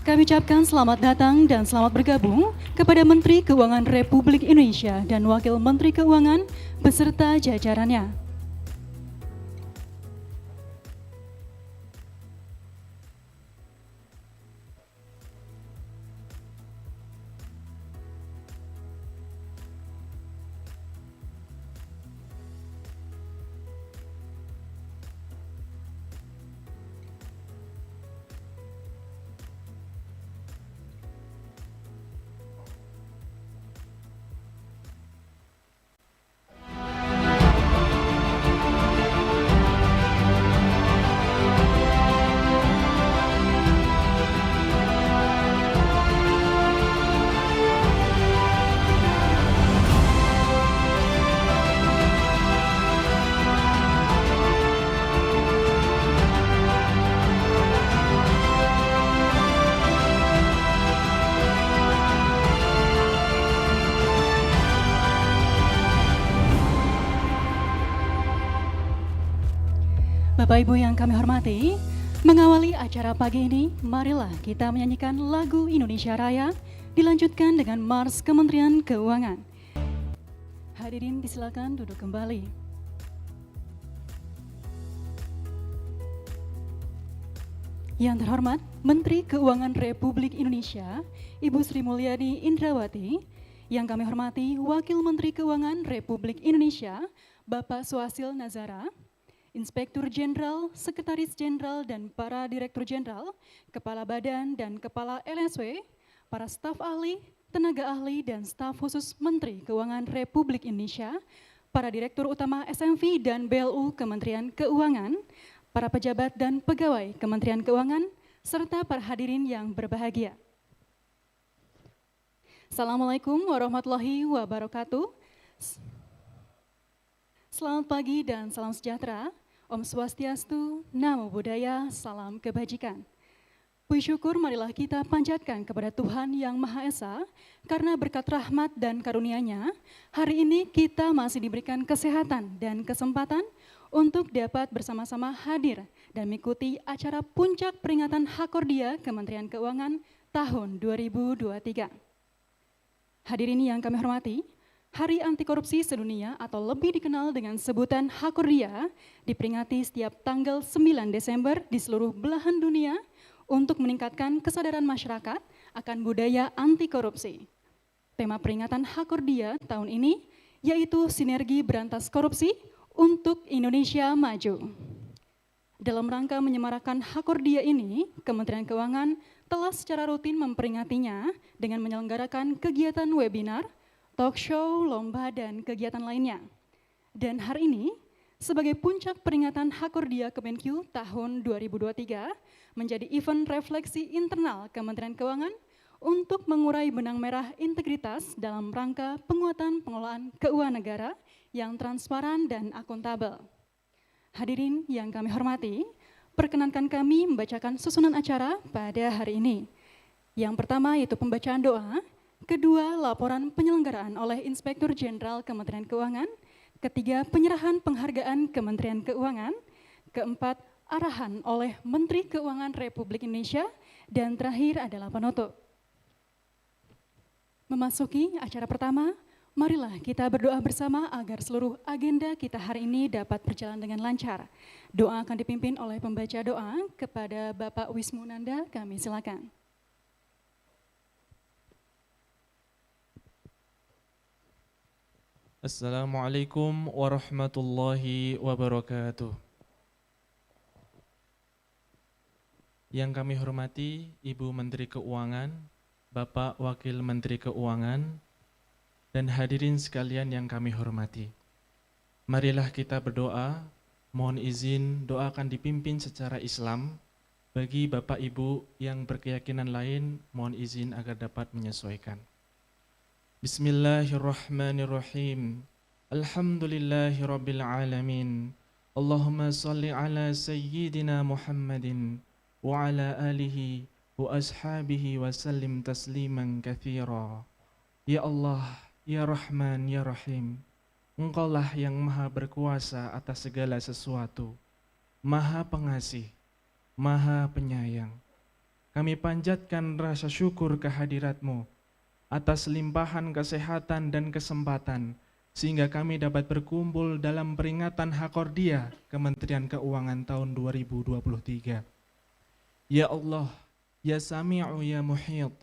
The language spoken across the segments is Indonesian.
Kami ucapkan selamat datang dan selamat bergabung kepada Menteri Keuangan Republik Indonesia dan Wakil Menteri Keuangan beserta jajarannya. Bapak Ibu yang kami hormati, mengawali acara pagi ini, marilah kita menyanyikan lagu Indonesia Raya, dilanjutkan dengan Mars Kementerian Keuangan. Hadirin disilakan duduk kembali. Yang terhormat, Menteri Keuangan Republik Indonesia, Ibu Sri Mulyani Indrawati, yang kami hormati Wakil Menteri Keuangan Republik Indonesia, Bapak Suhasil Nazara, Inspektur Jenderal, Sekretaris Jenderal, dan para Direktur Jenderal, Kepala Badan dan Kepala LSW, para staf ahli, tenaga ahli, dan staf khusus Menteri Keuangan Republik Indonesia, para Direktur Utama SMV dan BLU Kementerian Keuangan, para pejabat dan pegawai Kementerian Keuangan, serta para hadirin yang berbahagia. Assalamualaikum warahmatullahi wabarakatuh. Selamat pagi dan salam sejahtera. Om Swastiastu, Namo Buddhaya, salam kebajikan. Puji syukur marilah kita panjatkan kepada Tuhan Yang Maha Esa, karena berkat rahmat dan karunia-Nya, hari ini kita masih diberikan kesehatan dan kesempatan untuk dapat bersama-sama hadir dan mengikuti acara puncak peringatan Hakordia Kementerian Keuangan tahun 2023. Hadirin yang kami hormati, Hari Anti Korupsi Sedunia atau lebih dikenal dengan sebutan Hakordia diperingati setiap tanggal 9 Desember di seluruh belahan dunia untuk meningkatkan kesadaran masyarakat akan budaya anti korupsi. Tema peringatan Hakordia tahun ini yaitu Sinergi Berantas Korupsi untuk Indonesia Maju. Dalam rangka menyemarakan Hakordia ini, Kementerian Keuangan telah secara rutin memperingatinya dengan menyelenggarakan kegiatan webinar, talk show, lomba, dan kegiatan lainnya. Dan hari ini, sebagai puncak peringatan Hakordia Kemenq tahun 2023, menjadi event refleksi internal Kementerian Keuangan untuk mengurai benang merah integritas dalam rangka penguatan pengelolaan keuangan negara yang transparan dan akuntabel. Hadirin yang kami hormati, perkenankan kami membacakan susunan acara pada hari ini. Yang pertama yaitu pembacaan doa, kedua, laporan penyelenggaraan oleh Inspektur Jenderal Kementerian Keuangan, ketiga, penyerahan penghargaan Kementerian Keuangan, keempat, arahan oleh Menteri Keuangan Republik Indonesia, dan terakhir adalah penutup. Memasuki acara pertama, marilah kita berdoa bersama agar seluruh agenda kita hari ini dapat berjalan dengan lancar. Doa akan dipimpin oleh pembaca doa kepada Bapak Wismunanda, kami silakan. Assalamualaikum warahmatullahi wabarakatuh. Yang kami hormati Ibu Menteri Keuangan, Bapak Wakil Menteri Keuangan, dan hadirin sekalian yang kami hormati. Marilah kita berdoa, mohon izin doa akan dipimpin secara Islam. Bagi Bapak Ibu yang berkeyakinan lain, mohon izin agar dapat menyesuaikan. Bismillahirrahmanirrahim. Alhamdulillahirabbil alamin. Allahumma salli ala sayyidina Muhammadin wa ala alihi wa ashabihi wa sallim tasliman katsira. Ya Allah, ya Rahman, ya Rahim. Engkaulah yang maha berkuasa atas segala sesuatu, maha pengasih, maha penyayang. Kami panjatkan rasa syukur kehadirat-Mu atas limpahan kesehatan dan kesempatan, sehingga kami dapat berkumpul dalam peringatan Hakordia Kementerian Keuangan tahun 2023. Ya Allah, Ya Sami'u Ya Muhyit,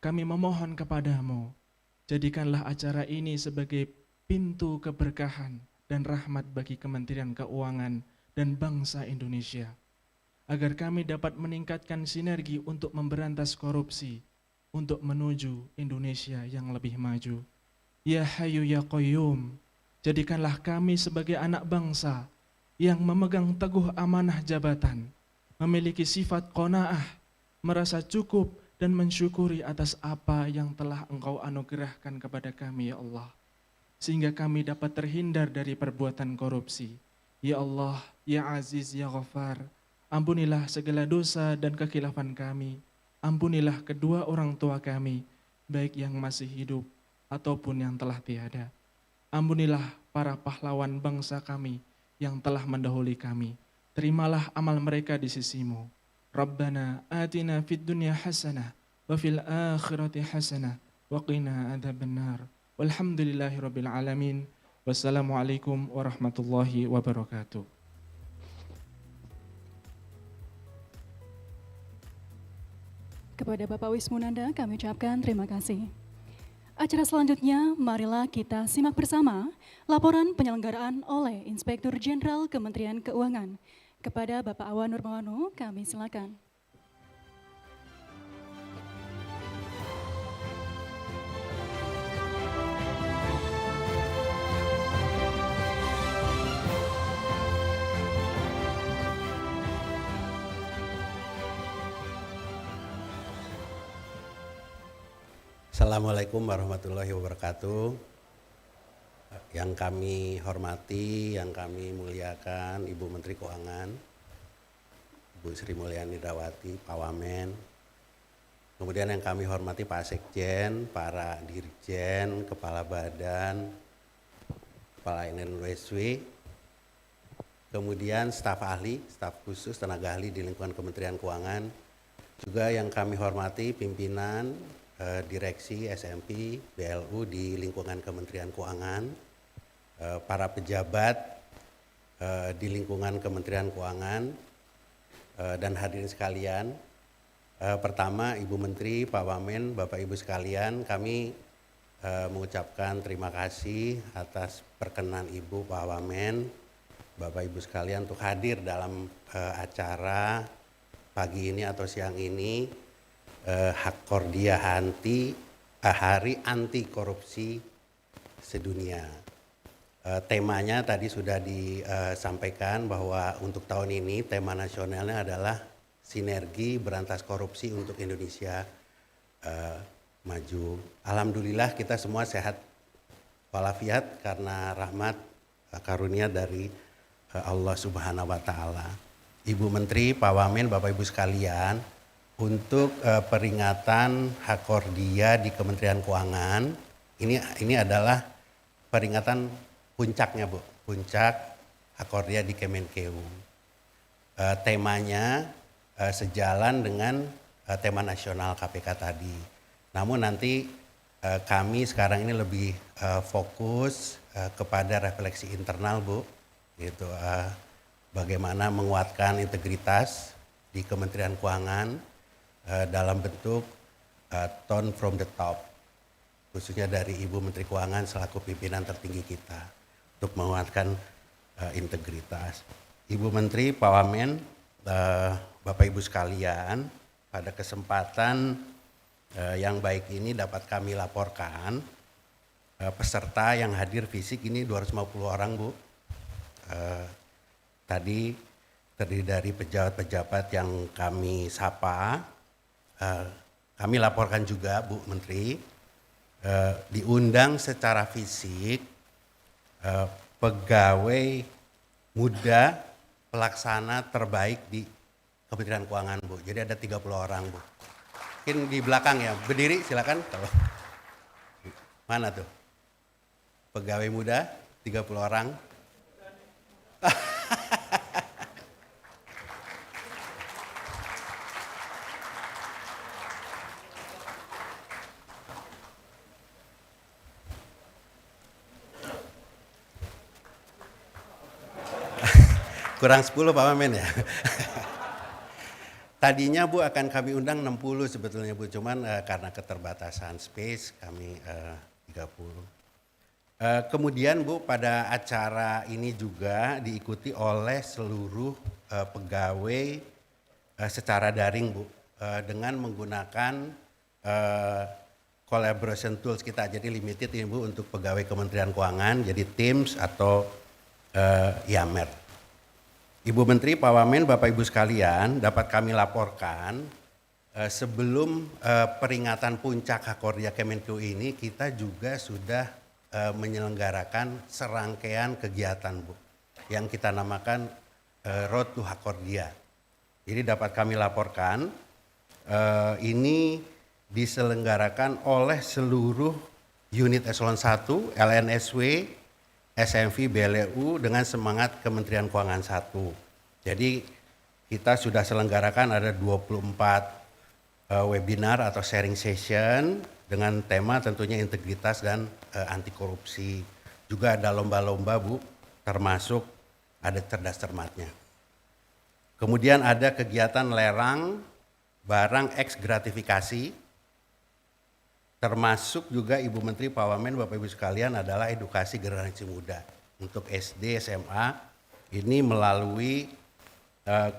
kami memohon kepadamu, jadikanlah acara ini sebagai pintu keberkahan dan rahmat bagi Kementerian Keuangan dan bangsa Indonesia, agar kami dapat meningkatkan sinergi untuk memberantas korupsi, untuk menuju Indonesia yang lebih maju. Ya Hayyu Ya Qayyum, jadikanlah kami sebagai anak bangsa yang memegang teguh amanah jabatan, memiliki sifat qanaah, merasa cukup dan mensyukuri atas apa yang telah Engkau anugerahkan kepada kami, ya Allah, sehingga kami dapat terhindar dari perbuatan korupsi. Ya Allah, Ya Aziz, Ya Ghaffar, ampunilah segala dosa dan kekhilafan kami. Ampunilah kedua orang tua kami, baik yang masih hidup ataupun yang telah tiada. Ampunilah para pahlawan bangsa kami yang telah mendahului kami. Terimalah amal mereka di sisi-Mu. Rabbana atina fid dunya hasanah wa fil akhirati hasanah wa qina adzabannar. Walhamdulillahirabbil alamin. Wassalamualaikum warahmatullahi wabarakatuh. Kepada Bapak Wismunanda kami ucapkan terima kasih. Acara selanjutnya, marilah kita simak bersama laporan penyelenggaraan oleh Inspektur Jenderal Kementerian Keuangan. Kepada Bapak Awan Nurmawano, kami silakan. Assalamualaikum warahmatullahi wabarakatuh. Yang kami hormati, yang kami muliakan Ibu Menteri Keuangan, Ibu Sri Mulyani Indrawati, Pak Wamen. Kemudian yang kami hormati Pak Sekjen, para Dirjen, Kepala Badan, Kepala NNWSW, kemudian staf ahli, staf khusus, tenaga ahli di lingkungan Kementerian Keuangan. Juga yang kami hormati pimpinan, direksi SMP, BLU di lingkungan Kementerian Keuangan, para pejabat di lingkungan Kementerian Keuangan, dan hadirin sekalian. Pertama, Ibu Menteri, Pak Wamen, Bapak Ibu sekalian, kami mengucapkan terima kasih atas perkenan Ibu, Pak Wamen, Bapak Ibu sekalian untuk hadir dalam acara pagi ini atau siang ini, Hakordia Hari Anti Korupsi Sedunia. Temanya tadi sudah disampaikan bahwa untuk tahun ini tema nasionalnya adalah sinergi berantas korupsi untuk Indonesia maju. Alhamdulillah kita semua sehat walafiat karena rahmat karunia dari Allah Subhanahu wa Ta'ala. Ibu Menteri, Pak Wamen, Bapak Ibu sekalian, untuk peringatan Hakordia di Kementerian Keuangan, ini adalah peringatan puncaknya, Bu, puncak Hakordia di Kemenkeu. Temanya sejalan dengan tema nasional KPK tadi. Namun nanti kami sekarang ini lebih fokus kepada refleksi internal, Bu, yaitu bagaimana menguatkan integritas di Kementerian Keuangan dalam bentuk tone from the top, khususnya dari Ibu Menteri Keuangan selaku pimpinan tertinggi kita untuk menguatkan integritas. Ibu Menteri, Pak Wamen, Bapak Ibu sekalian, pada kesempatan yang baik ini dapat kami laporkan peserta yang hadir fisik ini 250 orang, Bu. Tadi terdiri dari pejabat-pejabat yang kami sapa. Kami laporkan juga, Bu Menteri, diundang secara fisik pegawai muda pelaksana terbaik di Kementerian Keuangan, Bu. Jadi ada 30 orang, Bu. Mungkin di belakang ya, berdiri silakan. Mana tuh? Pegawai muda 30 orang. Kurang 10 Pak Wamen ya. Tadinya Bu akan kami undang 60 sebetulnya Bu, cuman karena keterbatasan space kami 30. Kemudian Bu, pada acara ini juga diikuti oleh seluruh pegawai secara daring Bu, dengan menggunakan collaboration tools kita. Jadi limited ini Bu untuk pegawai Kementerian Keuangan, jadi Teams atau Yammer. Ibu Menteri, Pak Wamen, Bapak Ibu sekalian, dapat kami laporkan sebelum peringatan puncak Hakordia Kemenkeu ini kita juga sudah menyelenggarakan serangkaian kegiatan Bu yang kita namakan Road to Hakordia. Jadi dapat kami laporkan ini diselenggarakan oleh seluruh unit eselon 1, LNSW, SMV, BLU dengan semangat Kementerian Keuangan 1. Jadi kita sudah selenggarakan ada 24 webinar atau sharing session dengan tema tentunya integritas dan anti korupsi. Juga ada lomba-lomba Bu, termasuk ada cerdas cermatnya. Kemudian ada kegiatan lerang barang eks gratifikasi, termasuk juga Ibu Menteri, Pak Wamen, Bapak Ibu sekalian adalah edukasi generasi muda untuk SD, SMA ini melalui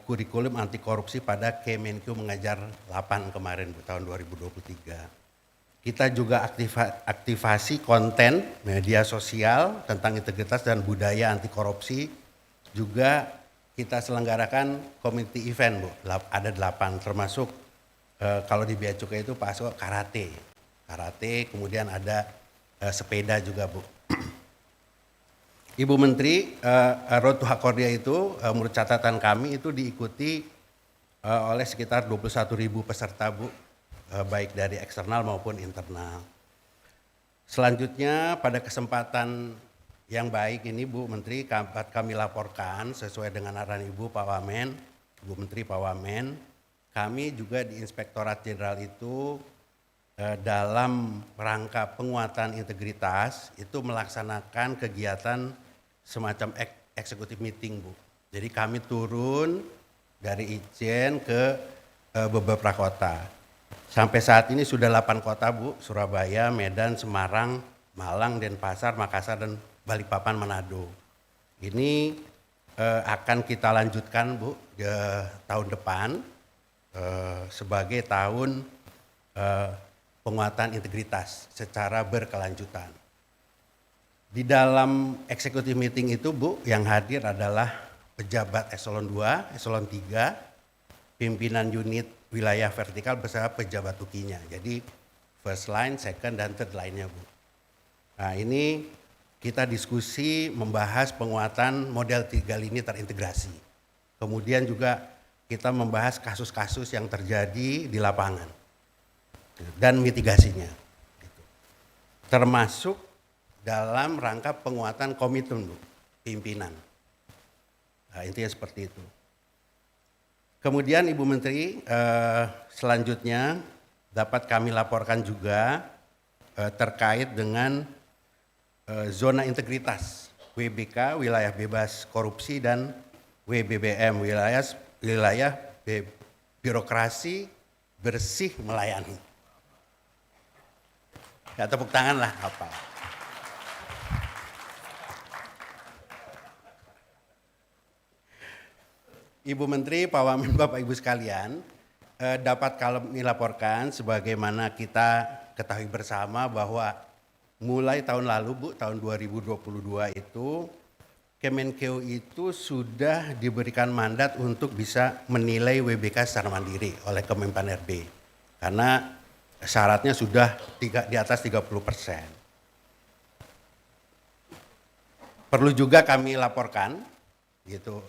kurikulum anti korupsi pada Kemenkeu Mengajar 8 kemarin tahun 2023. Kita juga aktivasi konten media sosial tentang integritas dan budaya anti korupsi. Juga kita selenggarakan community event Bu, ada 8 termasuk kalau di Bea Cukai itu Pak Asko karate, kemudian ada sepeda juga Bu. Ibu Menteri, Road to Hakordia itu menurut catatan kami itu diikuti oleh sekitar 21.000 peserta Bu, baik dari eksternal maupun internal. Selanjutnya pada kesempatan yang baik ini Bu Menteri, kami laporkan sesuai dengan arahan Ibu Pak Wamen, Ibu Menteri Pak Wamen, kami juga di Inspektorat Jenderal itu dalam rangka penguatan integritas itu melaksanakan kegiatan semacam executive meeting Bu. Jadi kami turun dari Ijen ke beberapa kota. Sampai saat ini sudah 8 kota Bu, Surabaya, Medan, Semarang, Malang, Denpasar, Makassar, dan Balikpapan, Manado. Ini akan kita lanjutkan Bu tahun depan sebagai tahun penguatan integritas secara berkelanjutan. Di dalam executive meeting itu Bu, yang hadir adalah pejabat eselon 2, eselon 3, pimpinan unit wilayah vertikal beserta pejabat ukinya. Jadi first line, second, dan third line-nya Bu. Nah ini kita diskusi membahas penguatan model 3 lini terintegrasi. Kemudian juga kita membahas kasus-kasus yang terjadi di lapangan dan mitigasinya, termasuk dalam rangka penguatan komitmen Bu, pimpinan. Nah, intinya seperti itu. Kemudian Ibu Menteri, selanjutnya dapat kami laporkan juga terkait dengan zona integritas WBK, wilayah bebas korupsi, dan WBBM, wilayah birokrasi bersih melayani. Ya tepuk tangan lah apa. Ibu Menteri, Pak Wamen, Bapak Ibu sekalian, dapat kami laporkan sebagaimana kita ketahui bersama bahwa mulai tahun lalu Bu, tahun 2022 itu Kemenkeu itu sudah diberikan mandat untuk bisa menilai WBK secara mandiri oleh Kemenpan RB. Karena syaratnya sudah di atas 30%. Perlu juga kami laporkan gitu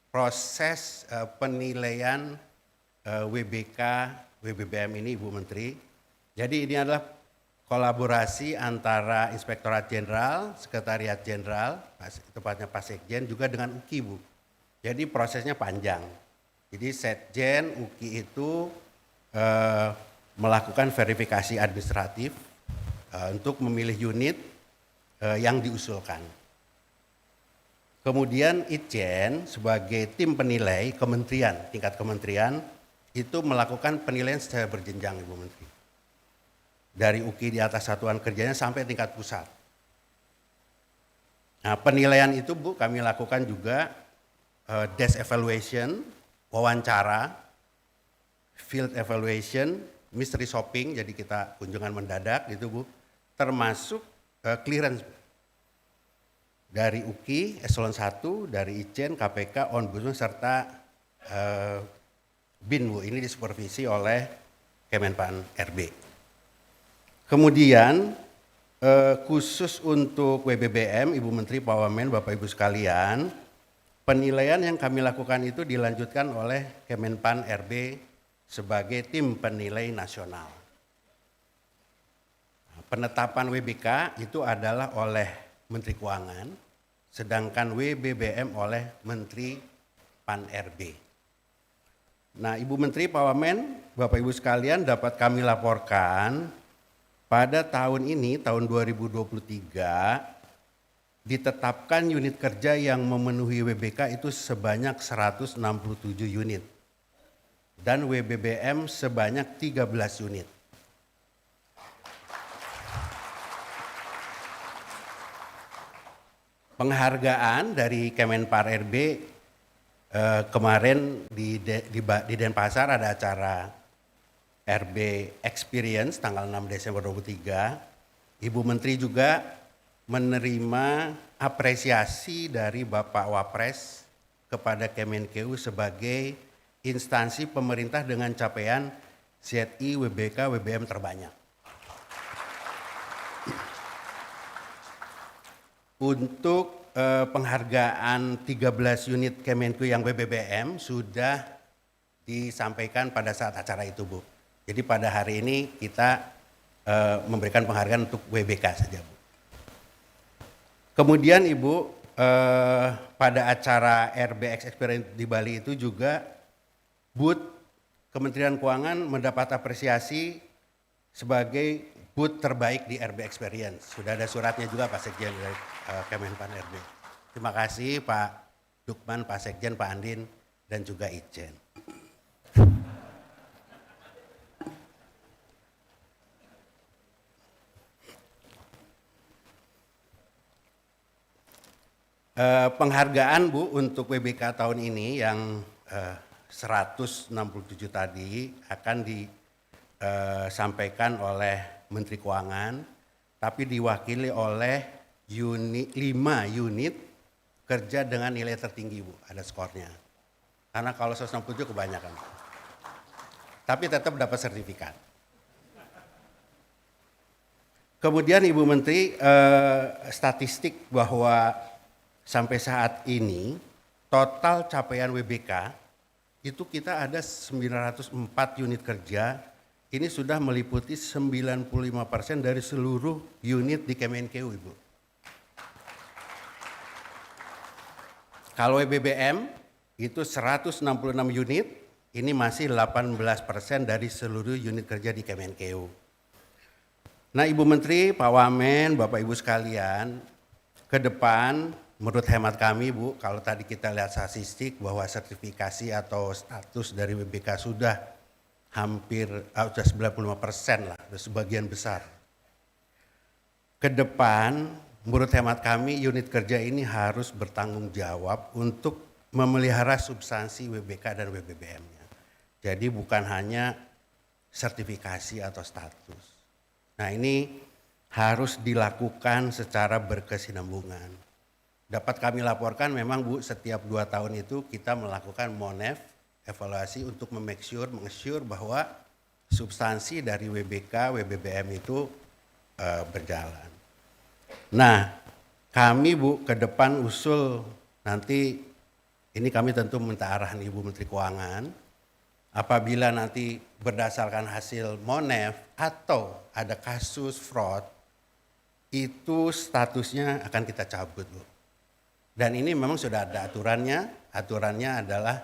proses penilaian WBK, WBBM ini Ibu Menteri. Jadi ini adalah kolaborasi antara Inspektorat Jenderal, Sekretariat Jenderal, tepatnya Pak Sekjen juga dengan UKI Bu. Jadi prosesnya panjang. Jadi Sekjen, UKI itu melakukan verifikasi administratif untuk memilih unit yang diusulkan. Kemudian Itjen sebagai tim penilai kementerian, tingkat kementerian, itu melakukan penilaian secara berjenjang, Ibu Menteri. Dari UKI di atas satuan kerjanya sampai tingkat pusat. Nah, penilaian itu Bu kami lakukan juga desk evaluation, wawancara, field evaluation, mystery shopping, jadi kita kunjungan mendadak gitu Bu, termasuk clearance dari UKI, Eselon 1, dari Itjen, KPK, Ombudsman, serta BIN Bu, ini disupervisi oleh Kemenpan RB. Kemudian khusus untuk WBBM, Ibu Menteri, Pak Wamen, Bapak Ibu sekalian, penilaian yang kami lakukan itu dilanjutkan oleh Kemenpan RB sebagai tim penilai nasional. Penetapan WBK itu adalah oleh Menteri Keuangan, sedangkan WBBM oleh Menteri Pan RB. Nah, Ibu Menteri, Pak Wamen, Bapak Ibu sekalian, dapat kami laporkan pada tahun ini, tahun 2023, ditetapkan unit kerja yang memenuhi WBK itu sebanyak 167 unit dan WBBM sebanyak 13 unit. Penghargaan dari Kemenpar RB kemarin di Denpasar ada acara RB Experience tanggal 6 Desember 2023. Ibu Menteri juga menerima apresiasi dari Bapak Wapres kepada Kemenkeu sebagai instansi pemerintah dengan capaian ZI WBK WBM terbanyak. Untuk penghargaan 13 unit Kemenkeu yang WBBM sudah disampaikan pada saat acara itu Bu. Jadi pada hari ini kita memberikan penghargaan untuk WBK saja Bu. Kemudian Ibu pada acara RBX Experience di Bali itu juga booth Kementerian Keuangan mendapat apresiasi sebagai booth terbaik di RB Experience. Sudah ada suratnya juga Pak Sekjen dari Kemenpan RB. Terima kasih Pak Dukman, Pak Sekjen, Pak Andin, dan juga Itjen. Penghargaan Bu untuk WBK tahun ini yang 167 tadi akan disampaikan oleh Menteri Keuangan, tapi diwakili oleh 5 unit kerja dengan nilai tertinggi Bu, ada skornya. Karena kalau 167 kebanyakan. Tapi tetap dapat sertifikat. Kemudian Ibu Menteri statistik bahwa sampai saat ini total capaian WBK itu kita ada 904 unit kerja, ini sudah meliputi 95% dari seluruh unit di Kemenkeu Ibu. Kalau WBBM itu 166 unit, ini masih 18% dari seluruh unit kerja di Kemenkeu. Nah Ibu Menteri, Pak Wamen, Bapak Ibu sekalian, ke depan menurut hemat kami Bu, kalau tadi kita lihat statistik bahwa sertifikasi atau status dari WBK sudah hampir sudah 95% lah, sebagian besar. Ke depan menurut hemat kami unit kerja ini harus bertanggung jawab untuk memelihara substansi WBK dan WBBM-nya. Jadi bukan hanya sertifikasi atau status. Nah ini harus dilakukan secara berkesinambungan. Dapat kami laporkan memang Bu setiap 2 tahun itu kita melakukan MONEF, evaluasi untuk mengassure bahwa substansi dari WBK, WBBM itu berjalan. Nah kami Bu ke depan usul nanti, ini kami tentu minta arahan Ibu Menteri Keuangan, apabila nanti berdasarkan hasil MONEF atau ada kasus fraud, itu statusnya akan kita cabut Bu. Dan ini memang sudah ada aturannya adalah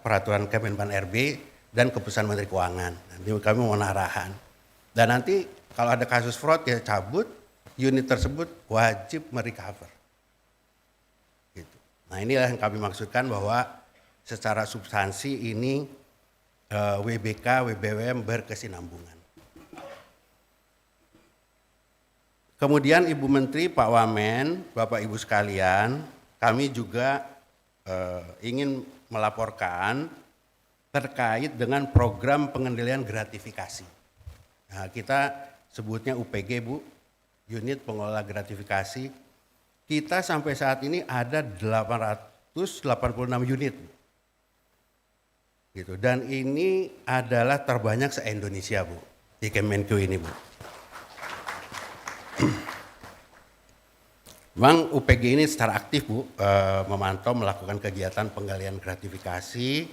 peraturan Kemenpan RB dan keputusan Menteri Keuangan. Nanti kami mohon arahan. Dan nanti kalau ada kasus fraud ya cabut, unit tersebut wajib merecover. Nah inilah yang kami maksudkan bahwa secara substansi ini WBK, WBWM berkesinambungan. Kemudian Ibu Menteri, Pak Wamen, Bapak Ibu sekalian, kami juga ingin melaporkan terkait dengan program pengendalian gratifikasi. Nah, kita sebutnya UPG, Bu, Unit Pengelola Gratifikasi. Kita sampai saat ini ada 886 unit. Gitu. Dan ini adalah terbanyak se-Indonesia, Bu, di Kemenku ini, Bu. Memang UPG ini secara aktif, Bu, memantau melakukan kegiatan penggalian gratifikasi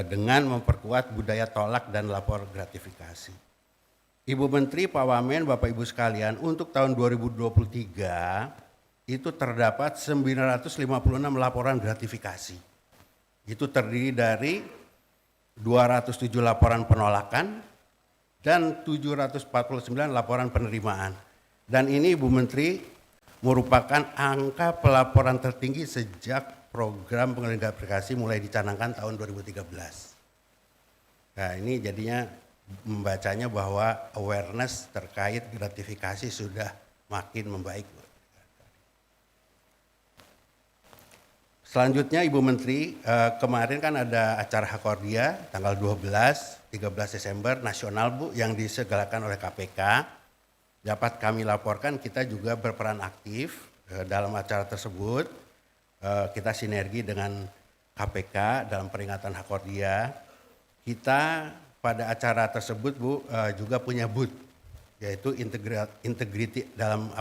dengan memperkuat budaya tolak dan lapor gratifikasi. Ibu Menteri, Pak Wamen, Bapak Ibu sekalian, untuk tahun 2023 itu terdapat 956 laporan gratifikasi. Itu terdiri dari 207 laporan penolakan dan 749 laporan penerimaan. Dan ini Ibu Menteri merupakan angka pelaporan tertinggi sejak program pengendalian gratifikasi mulai dicanangkan tahun 2013. Nah ini jadinya membacanya bahwa awareness terkait gratifikasi sudah makin membaik. Selanjutnya Ibu Menteri, kemarin kan ada acara Hakordia tanggal 12, 13 Desember nasional, Bu, yang disegerakan oleh KPK. Dapat kami laporkan kita juga berperan aktif dalam acara tersebut. Kita sinergi dengan KPK dalam peringatan Hakordia. Kita pada acara tersebut, Bu, juga punya booth, yaitu integrity dalam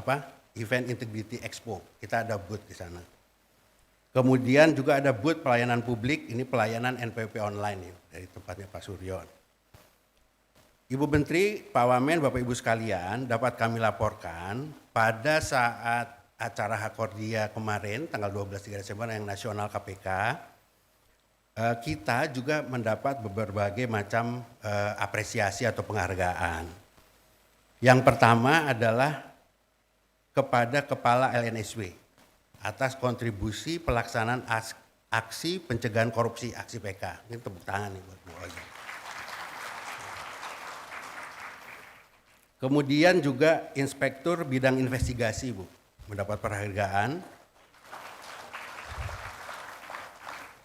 event Integrity Expo. Kita ada booth di sana. Kemudian juga ada booth pelayanan publik, ini pelayanan NPWP online ya, dari tempatnya Pak Suryo. Ibu Menteri, Pak Wamen, Bapak Ibu sekalian, dapat kami laporkan pada saat acara Hakordia kemarin tanggal 12 Desember yang nasional KPK, kita juga mendapat berbagai macam apresiasi atau penghargaan. Yang pertama adalah kepada Kepala LNSW atas kontribusi pelaksanaan aksi pencegahan korupsi, aksi PK. Ini tepuk tangan nih buat Bu Oja. Kemudian juga Inspektur Bidang Investigasi, Bu, mendapat penghargaan.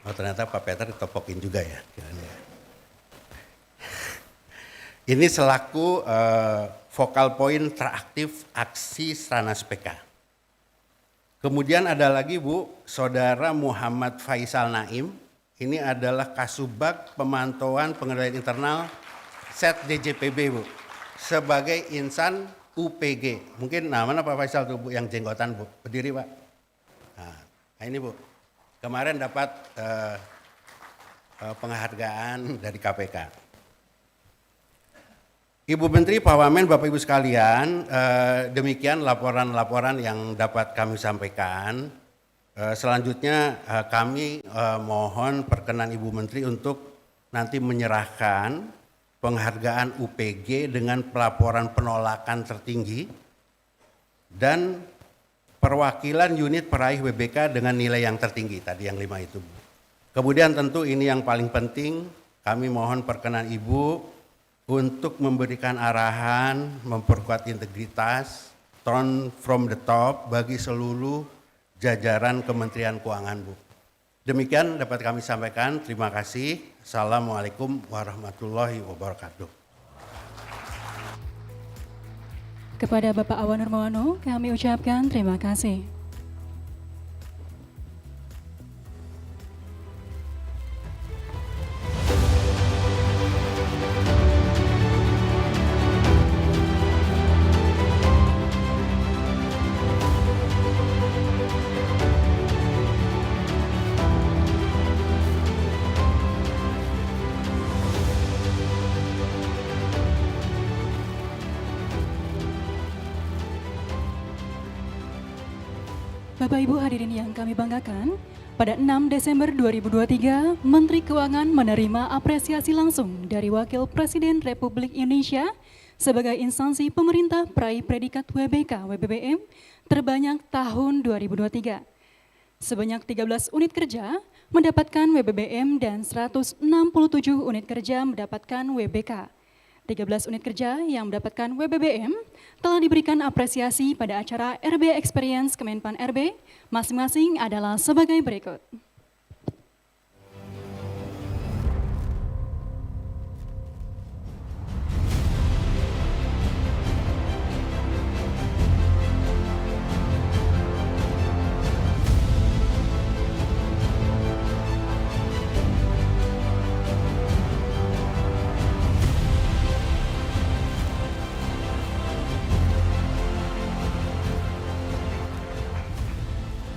Oh ternyata Pak Peter ditopokin juga ya. Ini selaku vokal poin teraktif aksi Stranas PK. Kemudian ada lagi, Bu, Saudara Muhammad Faisal Naim. Ini adalah Kasubag Pemantauan Pengendalian Internal Set DJPB, Bu, sebagai insan UPG. Mungkin mana Pak Faisal tuh, Bu, yang jenggotan, Bu, berdiri, Pak. Nah ini, Bu, kemarin dapat penghargaan dari KPK. Ibu Menteri, Pak Wamen, Bapak Ibu sekalian, demikian laporan-laporan yang dapat kami sampaikan. Selanjutnya kami mohon perkenan Ibu Menteri untuk nanti menyerahkan penghargaan UPG dengan pelaporan penolakan tertinggi dan perwakilan unit peraih WBK dengan nilai yang tertinggi, tadi yang 5 itu. Kemudian tentu ini yang paling penting, kami mohon perkenan Ibu untuk memberikan arahan, memperkuat integritas, turn from the top bagi seluruh jajaran Kementerian Keuangan, Bu. Demikian dapat kami sampaikan, terima kasih. Assalamualaikum warahmatullahi wabarakatuh. Kepada Bapak Awan Nurmawano, kami ucapkan terima kasih. Bapak Ibu hadirin yang kami banggakan, pada 6 Desember 2023, Menteri Keuangan menerima apresiasi langsung dari Wakil Presiden Republik Indonesia sebagai instansi pemerintah peraih predikat WBK WBBM terbanyak tahun 2023. Sebanyak 13 unit kerja mendapatkan WBBM dan 167 unit kerja mendapatkan WBK. 13 unit kerja yang mendapatkan WBBM telah diberikan apresiasi pada acara RB Experience Kemenpan RB, masing-masing adalah sebagai berikut.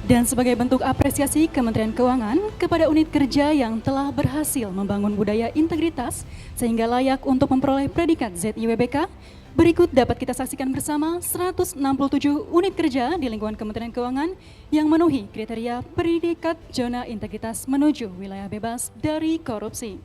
Dan sebagai bentuk apresiasi Kementerian Keuangan kepada unit kerja yang telah berhasil membangun budaya integritas sehingga layak untuk memperoleh predikat ZIWBK, berikut dapat kita saksikan bersama 167 unit kerja di lingkungan Kementerian Keuangan yang memenuhi kriteria predikat zona integritas menuju wilayah bebas dari korupsi.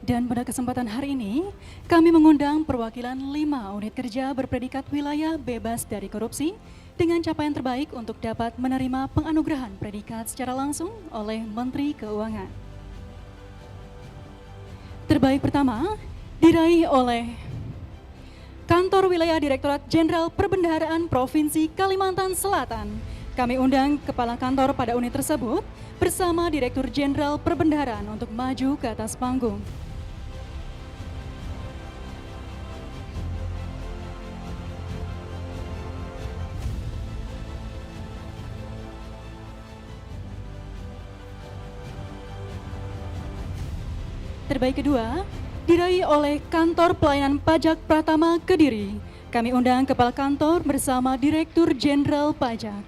Dan pada kesempatan hari ini, kami mengundang perwakilan 5 unit kerja berpredikat wilayah bebas dari korupsi dengan capaian terbaik untuk dapat menerima penganugerahan predikat secara langsung oleh Menteri Keuangan. Terbaik pertama diraih oleh Kantor Wilayah Direktorat Jenderal Perbendaharaan Provinsi Kalimantan Selatan. Kami undang Kepala Kantor pada unit tersebut bersama Direktur Jenderal Perbendaharaan untuk maju ke atas panggung. Terbaik kedua diraih oleh Kantor Pelayanan Pajak Pratama Kediri. Kami undang Kepala Kantor bersama Direktur Jenderal Pajak.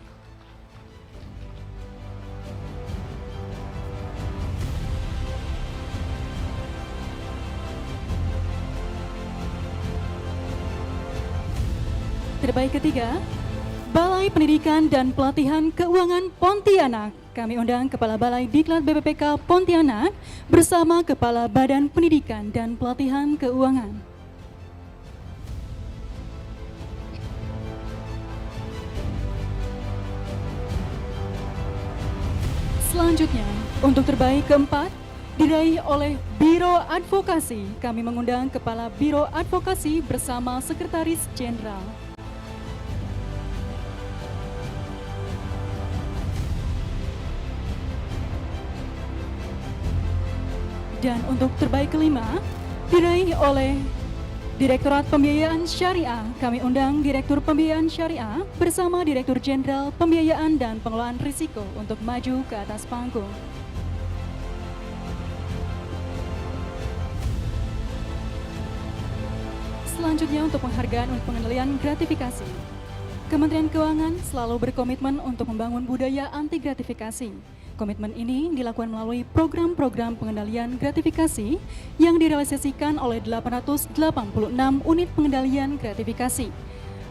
Terbaik ketiga Balai Pendidikan dan Pelatihan Keuangan Pontianak. Kami undang Kepala Balai Diklat BPPK Pontianak bersama Kepala Badan Pendidikan dan Pelatihan Keuangan. Selanjutnya, untuk terbaik keempat, diraih oleh Biro Advokasi. Kami mengundang Kepala Biro Advokasi bersama Sekretaris Jenderal. Dan untuk terbaik kelima, diraih oleh Direktorat Pembiayaan Syariah. Kami undang Direktur Pembiayaan Syariah bersama Direktur Jenderal Pembiayaan dan Pengelolaan Risiko untuk maju ke atas panggung. Selanjutnya untuk penghargaan untuk pengendalian gratifikasi. Kementerian Keuangan selalu berkomitmen untuk membangun budaya anti gratifikasi. Komitmen ini dilakukan melalui program-program pengendalian gratifikasi yang direalisasikan oleh 886 unit pengendalian gratifikasi.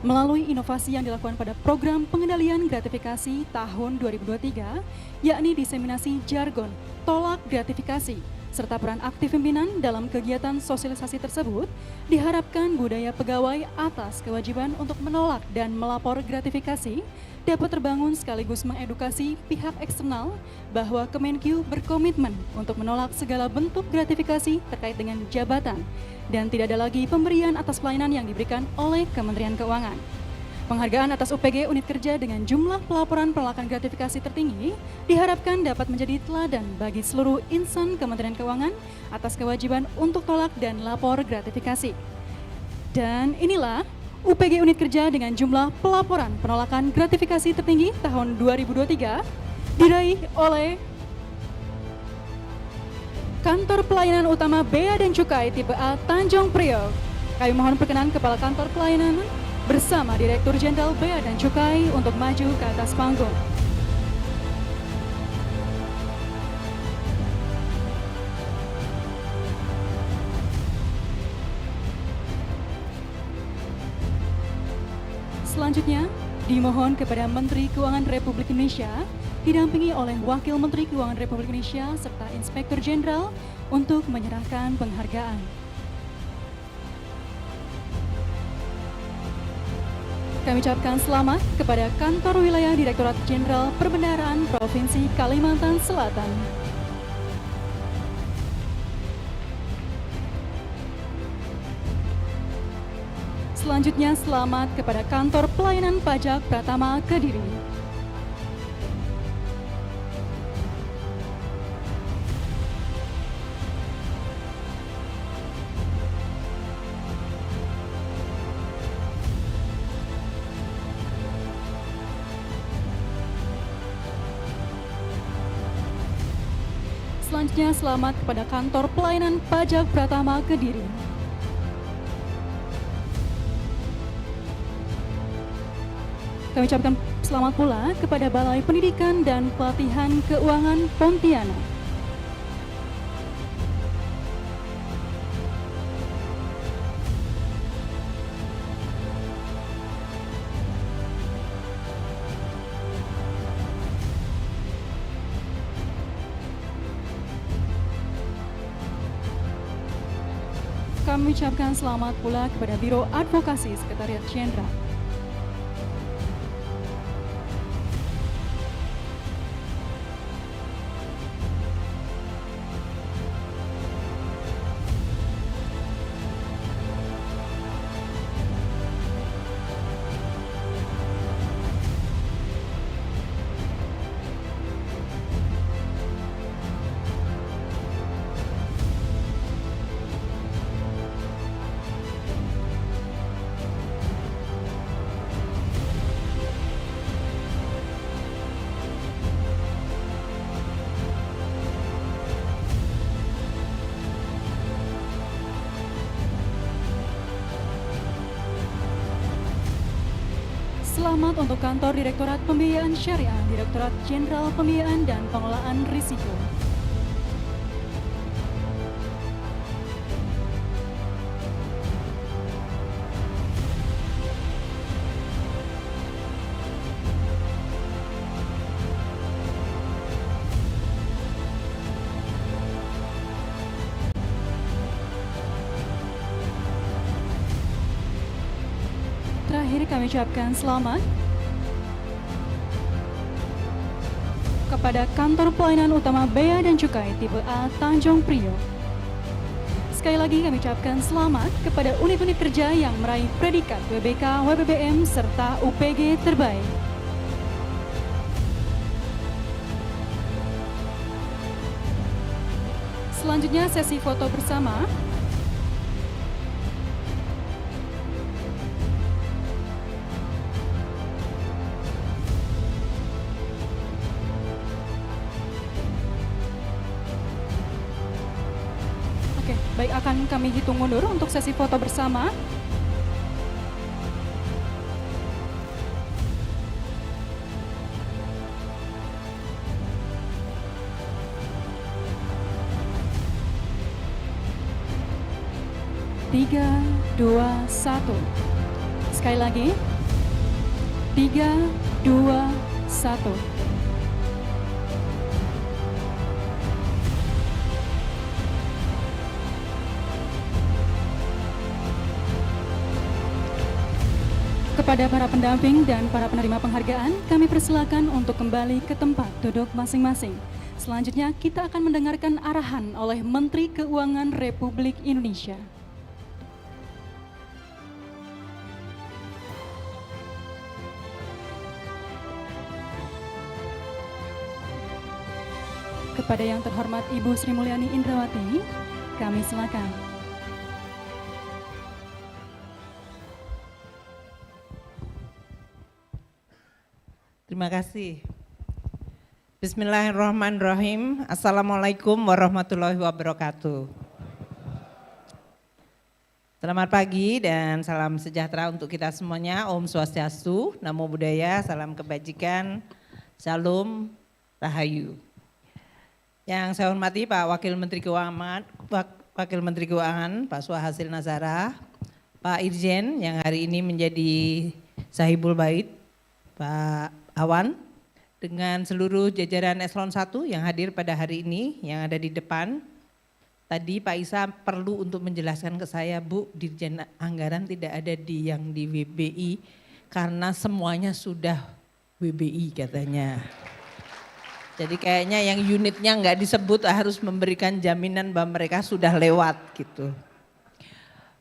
Melalui inovasi yang dilakukan pada program pengendalian gratifikasi tahun 2023, yakni diseminasi jargon tolak gratifikasi, serta peran aktif pimpinan dalam kegiatan sosialisasi tersebut, diharapkan budaya pegawai atas kewajiban untuk menolak dan melapor gratifikasi dapat terbangun sekaligus mengedukasi pihak eksternal bahwa Kemenkyu berkomitmen untuk menolak segala bentuk gratifikasi terkait dengan jabatan dan tidak ada lagi pemberian atas pelayanan yang diberikan oleh Kementerian Keuangan. Penghargaan atas UPG unit kerja dengan jumlah pelaporan penolakan gratifikasi tertinggi diharapkan dapat menjadi teladan bagi seluruh insan Kementerian Keuangan atas kewajiban untuk tolak dan lapor gratifikasi. Dan inilah UPG unit kerja dengan jumlah pelaporan penolakan gratifikasi tertinggi tahun 2023 diraih oleh Kantor Pelayanan Utama Bea dan Cukai tipe A Tanjung Priok. Kami mohon perkenan Kepala Kantor Pelayanan bersama Direktur Jenderal Bea dan Cukai untuk maju ke atas panggung. Selanjutnya, dimohon kepada Menteri Keuangan Republik Indonesia, didampingi oleh Wakil Menteri Keuangan Republik Indonesia serta Inspektur Jenderal untuk menyerahkan penghargaan. Kami ucapkan selamat kepada Kantor Wilayah Direktorat Jenderal Perbendaharaan Provinsi Kalimantan Selatan. Selanjutnya, selamat kepada Kantor Pelayanan Pajak Pratama Kediri. Selanjutnya, selamat kepada Kantor Pelayanan Pajak Pratama Kediri. Kami ucapkan selamat pula kepada Balai Pendidikan dan Pelatihan Keuangan Pontianak. Kami ucapkan selamat pula kepada Biro Advokasi Sekretariat Jenderal. Selamat untuk Kantor Direktorat Pembiayaan Syariah, Direktorat Jenderal Pembiayaan dan Pengelolaan Risiko. terakhir kami ucapkan selamat kepada Kantor Pelayanan Utama Bea dan Cukai Tipe A Tanjung Priok. Sekali lagi kami ucapkan selamat kepada unit-unit kerja yang meraih predikat WBK, WBBM, serta UPG terbaik. Selanjutnya sesi foto bersama. Oke, baik, akan kami hitung mundur untuk sesi foto bersama. Tiga, dua, satu. Sekali lagi. 3, 2, 1. Kepada para pendamping dan para penerima penghargaan, kami persilakan untuk kembali ke tempat duduk masing-masing. Selanjutnya kita akan mendengarkan arahan oleh Menteri Keuangan Republik Indonesia. Kepada yang terhormat Ibu Sri Mulyani Indrawati, kami silakan. Terima kasih. Bismillahirrahmanirrahim. Assalamualaikum warahmatullahi wabarakatuh. Selamat pagi dan salam sejahtera untuk kita semuanya. Om Swastiastu, Namo Buddhaya, salam kebajikan, Shalom, Rahayu. Yang saya hormati Pak Wakil Menteri Keuangan, Pak Swahasil Nazara, Pak Irjen yang hari ini menjadi Sahibul Bait, Pak Awan, dengan seluruh jajaran Eselon 1 yang hadir pada hari ini, yang ada di depan. Tadi Pak Isa perlu untuk menjelaskan ke saya, Bu, Dirjen Anggaran tidak ada yang di WBI karena semuanya sudah WBI katanya. Jadi kayaknya yang unitnya nggak disebut harus memberikan jaminan bahwa mereka sudah lewat gitu.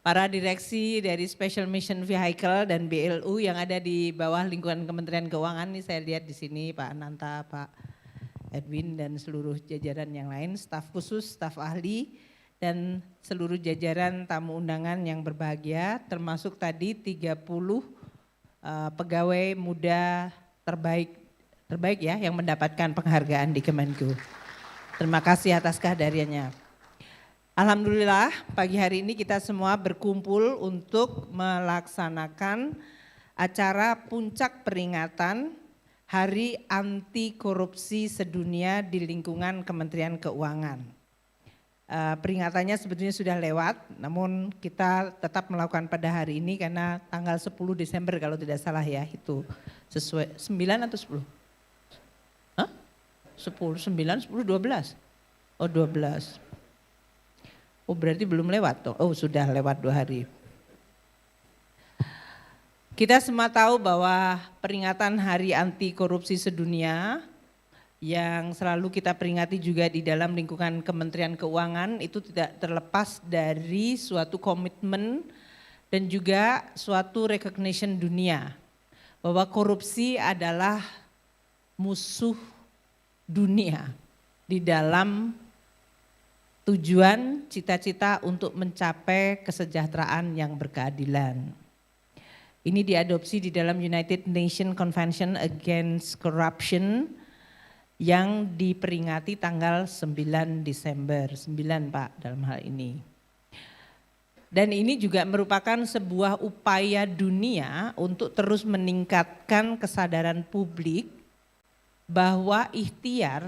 Para direksi dari Special Mission Vehicle dan BLU yang ada di bawah lingkungan Kementerian Keuangan, ini saya lihat di sini Pak Ananta, Pak Edwin dan seluruh jajaran yang lain, staf khusus, staf ahli dan seluruh jajaran tamu undangan yang berbahagia, termasuk tadi 30 pegawai muda terbaik ya yang mendapatkan penghargaan di Kemenku. Terima kasih atas kehadirannya. Alhamdulillah pagi hari ini kita semua berkumpul untuk melaksanakan acara puncak peringatan Hari Anti Korupsi Sedunia di lingkungan Kementerian Keuangan. Peringatannya sebetulnya sudah lewat, namun kita tetap melakukan pada hari ini karena tanggal 10 Desember kalau tidak salah ya, itu sesuai 9 atau 10? 10, 9, 10, 12. Oh 12. Oh berarti belum lewat toh. Oh sudah lewat 2 hari. Kita semua tahu bahwa peringatan Hari Anti Korupsi Sedunia yang selalu kita peringati juga di dalam lingkungan Kementerian Keuangan itu tidak terlepas dari suatu komitmen dan juga suatu recognition dunia. Bahwa korupsi adalah musuh dunia di dalam tujuan cita-cita untuk mencapai kesejahteraan yang berkeadilan. Ini diadopsi di dalam United Nations Convention Against Corruption yang diperingati tanggal 9 Desember, 9 Pak dalam hal ini. Dan ini juga merupakan sebuah upaya dunia untuk terus meningkatkan kesadaran publik bahwa ikhtiar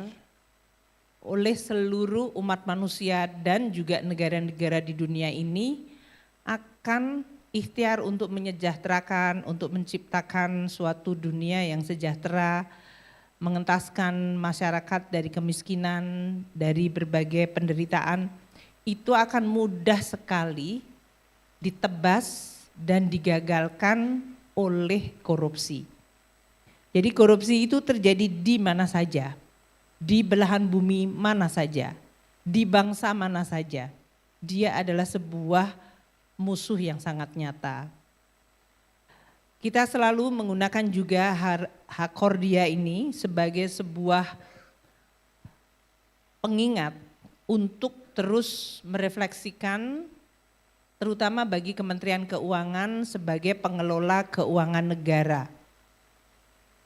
oleh seluruh umat manusia dan juga negara-negara di dunia ini akan ikhtiar untuk menyejahterakan, untuk menciptakan suatu dunia yang sejahtera, mengentaskan masyarakat dari kemiskinan, dari berbagai penderitaan, itu akan mudah sekali ditebas dan digagalkan oleh korupsi. Jadi korupsi itu terjadi di mana saja, di belahan bumi mana saja, di bangsa mana saja. Dia adalah sebuah musuh yang sangat nyata. Kita selalu menggunakan juga hak kordia ini sebagai sebuah pengingat untuk terus merefleksikan, terutama bagi Kementerian Keuangan sebagai pengelola keuangan negara.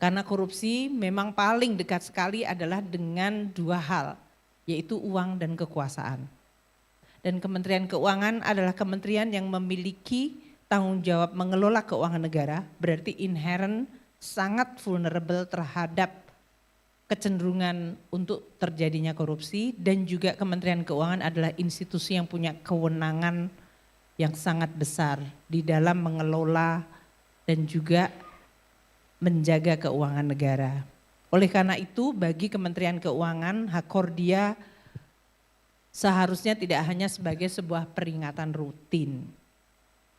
Karena korupsi memang paling dekat sekali adalah dengan dua hal, yaitu uang dan kekuasaan. Dan Kementerian Keuangan adalah kementerian yang memiliki tanggung jawab mengelola keuangan negara, berarti inherent sangat vulnerable terhadap kecenderungan untuk terjadinya korupsi, dan juga Kementerian Keuangan adalah institusi yang punya kewenangan yang sangat besar di dalam mengelola dan juga menjaga keuangan negara. Oleh karena itu bagi Kementerian Keuangan hak kordia seharusnya tidak hanya sebagai sebuah peringatan rutin.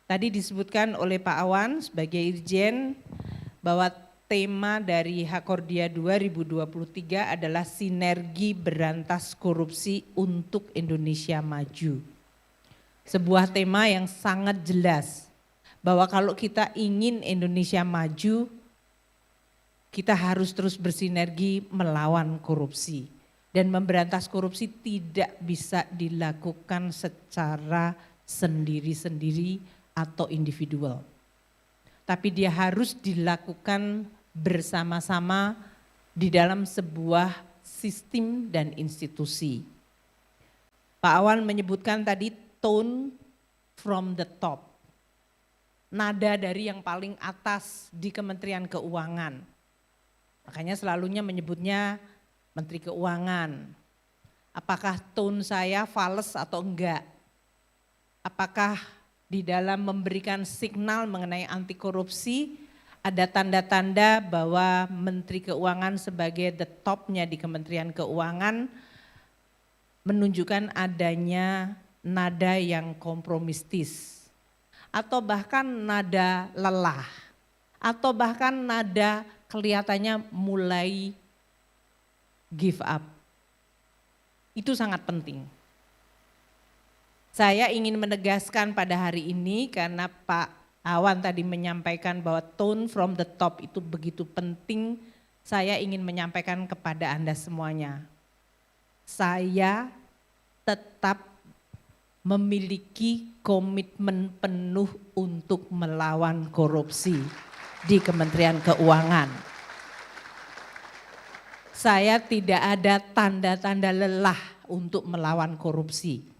Tadi disebutkan oleh Pak Awan sebagai Irjen bahwa tema dari Hakordia 2023 adalah sinergi berantas korupsi untuk Indonesia maju. Sebuah tema yang sangat jelas bahwa kalau kita ingin Indonesia maju, kita harus terus bersinergi melawan korupsi. Dan memberantas korupsi tidak bisa dilakukan secara sendiri-sendiri atau individual. Tapi dia harus dilakukan bersama-sama di dalam sebuah sistem dan institusi. Pak Awan menyebutkan tadi tone from the top. Nada dari yang paling atas di Kementerian Keuangan. Makanya selalunya menyebutnya Menteri Keuangan. Apakah tone saya fals atau enggak? Apakah di dalam memberikan signal mengenai anti korupsi ada tanda-tanda bahwa Menteri Keuangan sebagai the top-nya di Kementerian Keuangan menunjukkan adanya nada yang kompromistis atau bahkan nada lelah atau bahkan nada kelihatannya mulai give up. Itu sangat penting. Saya ingin menegaskan pada hari ini karena Pak Awan tadi menyampaikan bahwa tone from the top itu begitu penting. Saya ingin menyampaikan kepada Anda semuanya. Saya tetap memiliki komitmen penuh untuk melawan korupsi di Kementerian Keuangan. Saya tidak ada tanda-tanda lelah untuk melawan korupsi.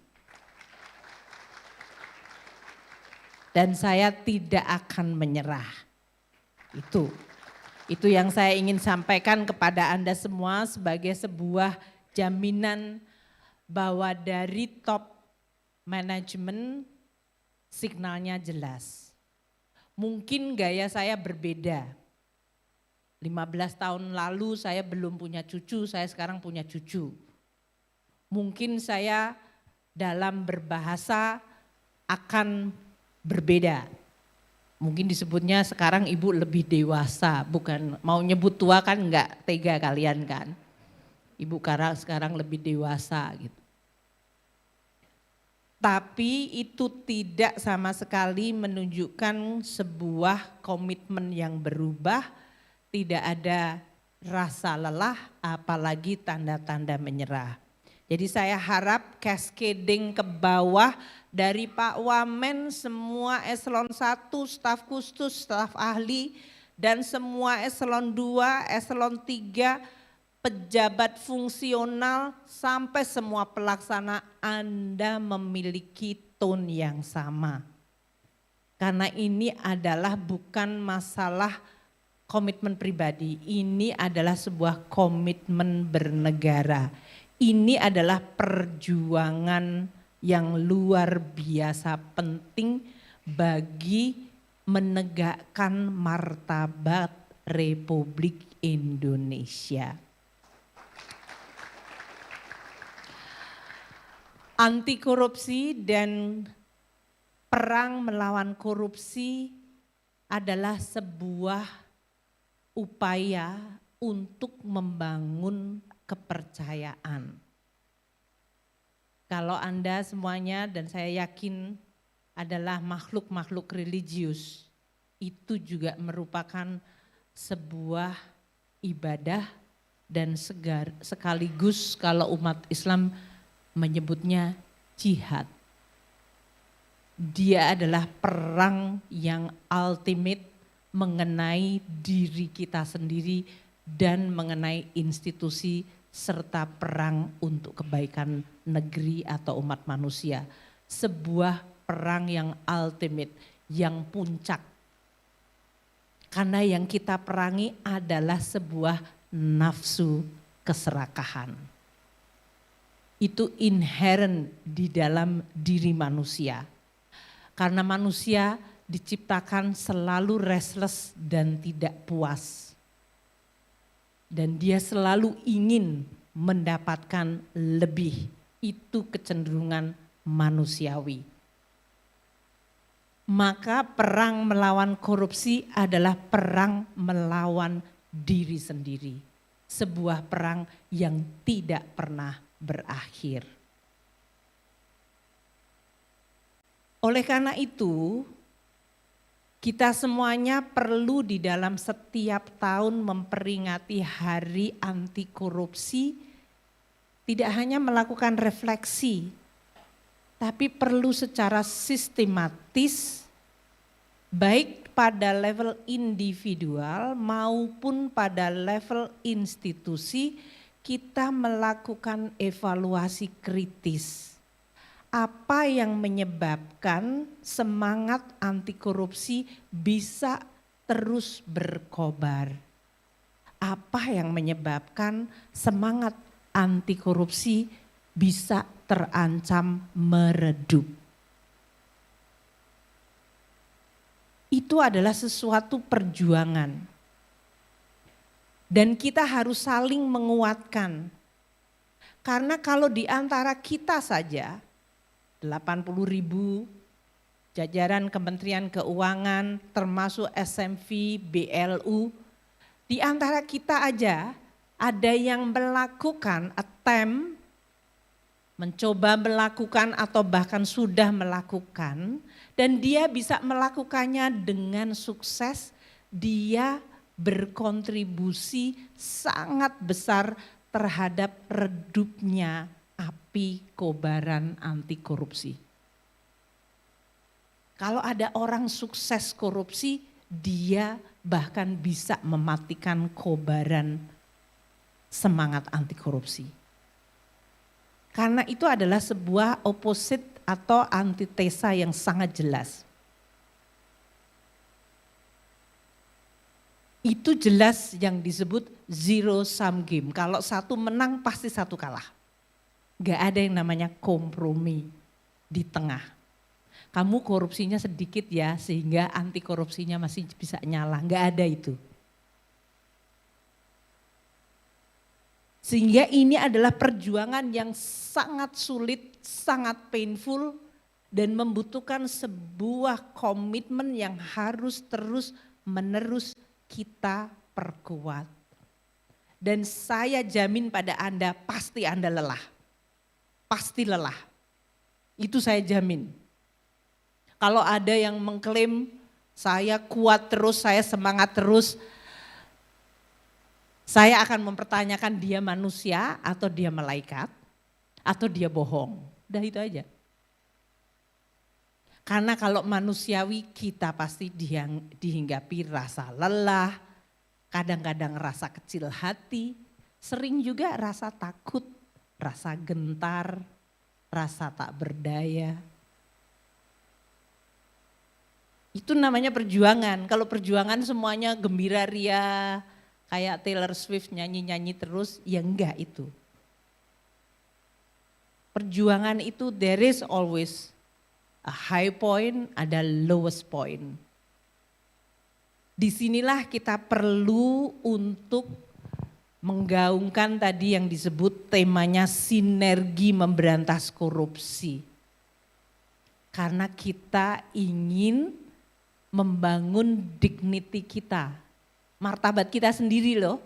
Dan saya tidak akan menyerah. Itu yang saya ingin sampaikan kepada Anda semua sebagai sebuah jaminan bahwa dari top manajemen signalnya jelas. Mungkin gaya saya berbeda. 15 tahun lalu saya belum punya cucu, saya sekarang punya cucu. Mungkin saya dalam berbahasa akan berbeda. Mungkin disebutnya sekarang ibu lebih dewasa, bukan mau nyebut tua kan enggak tega kalian kan. Ibu sekarang lebih dewasa gitu. Tapi itu tidak sama sekali menunjukkan sebuah komitmen yang berubah, tidak ada rasa lelah apalagi tanda-tanda menyerah. Jadi saya harap cascading ke bawah dari Pak Wamen, semua eselon 1, staf khusus, staf ahli, dan semua eselon 2, eselon 3, pejabat fungsional, sampai semua pelaksana Anda memiliki tone yang sama. Karena ini adalah bukan masalah komitmen pribadi, ini adalah sebuah komitmen bernegara. Ini adalah perjuangan yang luar biasa penting bagi menegakkan martabat Republik Indonesia. Anti korupsi dan perang melawan korupsi adalah sebuah upaya untuk membangun kepercayaan. Kalau Anda semuanya, dan saya yakin adalah makhluk-makhluk religius, itu juga merupakan sebuah ibadah dan sekaligus kalau umat Islam menyebutnya jihad. Dia adalah perang yang ultimate mengenai diri kita sendiri dan mengenai institusi serta perang untuk kebaikan negeri atau umat manusia. Sebuah perang yang ultimate, yang puncak. Karena yang kita perangi adalah sebuah nafsu keserakahan. Itu inherent di dalam diri manusia. Karena manusia diciptakan selalu restless dan tidak puas. Dan dia selalu ingin mendapatkan lebih. Itu kecenderungan manusiawi. Maka perang melawan korupsi adalah perang melawan diri sendiri. Sebuah perang yang tidak pernah berakhir. Oleh karena itu, kita semuanya perlu di dalam setiap tahun memperingati Hari Anti Korupsi, tidak hanya melakukan refleksi, tapi perlu secara sistematis, baik pada level individual maupun pada level institusi, kita melakukan evaluasi kritis. Apa yang menyebabkan semangat anti korupsi bisa terus berkobar? Apa yang menyebabkan semangat anti korupsi bisa terancam meredup? Itu adalah sesuatu perjuangan. Dan kita harus saling menguatkan. Karena kalau di antara kita saja, 80.000 jajaran Kementerian Keuangan termasuk SMV, BLU, di antara kita aja ada yang melakukan attempt, mencoba melakukan atau bahkan sudah melakukan, dan dia bisa melakukannya dengan sukses, dia berkontribusi sangat besar terhadap redupnya api kobaran anti korupsi. Kalau ada orang sukses korupsi, dia bahkan bisa mematikan kobaran semangat anti korupsi. Karena itu adalah sebuah opposite atau antitesa yang sangat jelas. Itu jelas yang disebut zero sum game. Kalau satu menang pasti satu kalah. Gak ada yang namanya kompromi di tengah. Kamu korupsinya sedikit ya sehingga anti korupsinya masih bisa nyala. Gak ada itu. Sehingga ini adalah perjuangan yang sangat sulit, sangat painful dan membutuhkan sebuah komitmen yang harus terus menerus kita perkuat. Dan saya jamin pada Anda pasti Anda lelah. Pasti lelah. Itu saya jamin. Kalau ada yang mengklaim saya kuat terus, saya semangat terus, saya akan mempertanyakan dia manusia atau dia malaikat atau dia bohong. Udah itu aja. Karena kalau manusiawi kita pasti dihinggapi rasa lelah, kadang-kadang rasa kecil hati, sering juga rasa takut, rasa gentar, rasa tak berdaya. Itu namanya perjuangan. Kalau perjuangan semuanya gembira ria, kayak Taylor Swift nyanyi-nyanyi terus, ya enggak itu. Perjuangan itu there is always a high point, ada lowest point. Disinilah kita perlu untuk menggaungkan tadi yang disebut temanya sinergi memberantas korupsi. Karena kita ingin membangun dignity kita, martabat kita sendiri loh.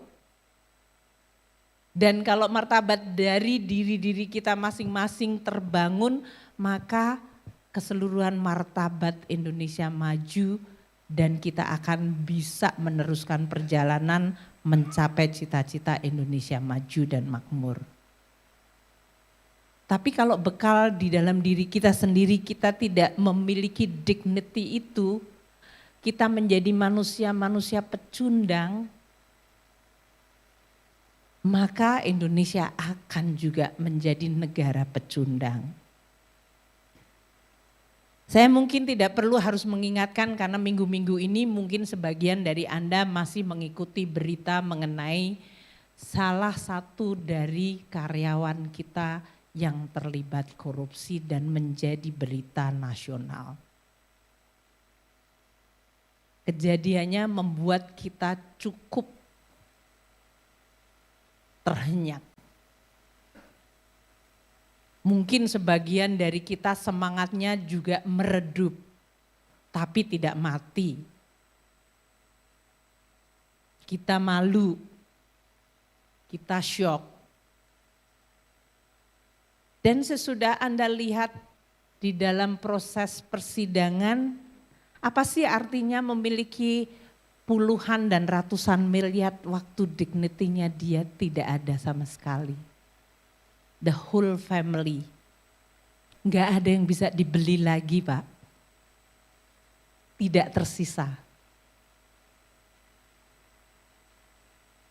Dan kalau martabat dari diri-diri kita masing-masing terbangun, maka keseluruhan martabat Indonesia maju dan kita akan bisa meneruskan perjalanan mencapai cita-cita Indonesia maju dan makmur. Tapi kalau bekal di dalam diri kita sendiri kita tidak memiliki dignity itu, kita menjadi manusia-manusia pecundang, maka Indonesia akan juga menjadi negara pecundang. Saya mungkin tidak perlu harus mengingatkan karena minggu-minggu ini mungkin sebagian dari Anda masih mengikuti berita mengenai salah satu dari karyawan kita yang terlibat korupsi dan menjadi berita nasional. Kejadiannya membuat kita cukup terhenyak. Mungkin sebagian dari kita semangatnya juga meredup, tapi tidak mati. Kita malu, kita syok. Dan sesudah Anda lihat di dalam proses persidangan, apa sih artinya memiliki puluhan dan ratusan miliar waktu dignity-nya dia tidak ada sama sekali. The whole family. Enggak ada yang bisa dibeli lagi, Pak. Tidak tersisa.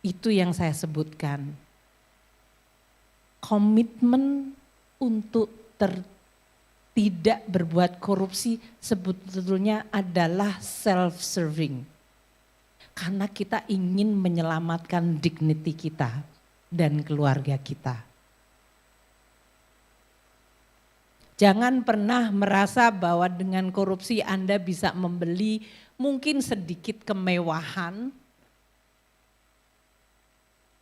Itu yang saya sebutkan. Komitmen untuk tidak berbuat korupsi sebetulnya adalah self-serving. Karena kita ingin menyelamatkan dignity kita dan keluarga kita. Jangan pernah merasa bahwa dengan korupsi Anda bisa membeli mungkin sedikit kemewahan,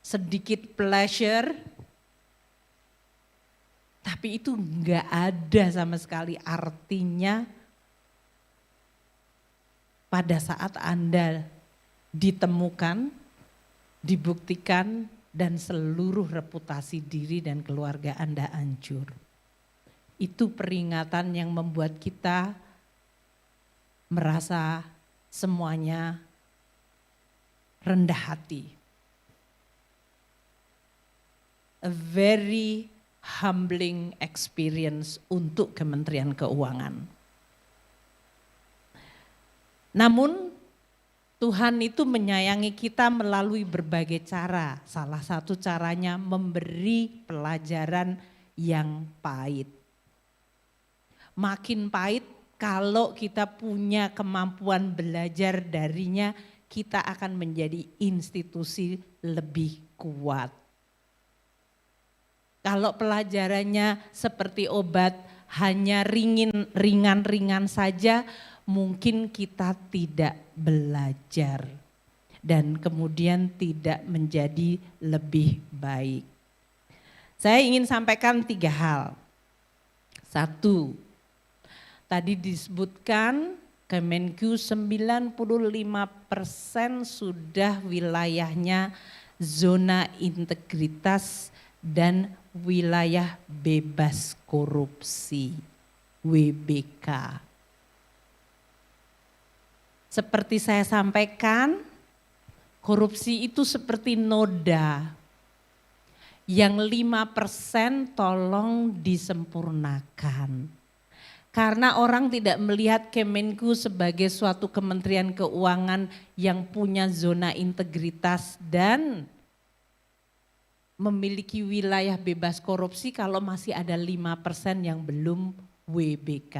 sedikit pleasure, tapi itu enggak ada sama sekali artinya pada saat Anda ditemukan, dibuktikan dan seluruh reputasi diri dan keluarga Anda hancur. Itu peringatan yang membuat kita merasa semuanya rendah hati. A very humbling experience untuk Kementerian Keuangan. Namun Tuhan itu menyayangi kita melalui berbagai cara. Salah satu caranya memberi pelajaran yang pahit. Makin pahit kalau kita punya kemampuan belajar darinya, kita akan menjadi institusi lebih kuat. Kalau pelajarannya seperti obat hanya ringan-ringan saja, mungkin kita tidak belajar dan kemudian tidak menjadi lebih baik. Saya ingin sampaikan 3 hal. 1, tadi disebutkan Kemenku 95% sudah wilayahnya zona integritas dan wilayah bebas korupsi, WBK. Seperti saya sampaikan, korupsi itu seperti noda. Yang 5% tolong disempurnakan. Karena orang tidak melihat Kemenku sebagai suatu kementerian keuangan yang punya zona integritas dan memiliki wilayah bebas korupsi kalau masih ada 5% yang belum WBK.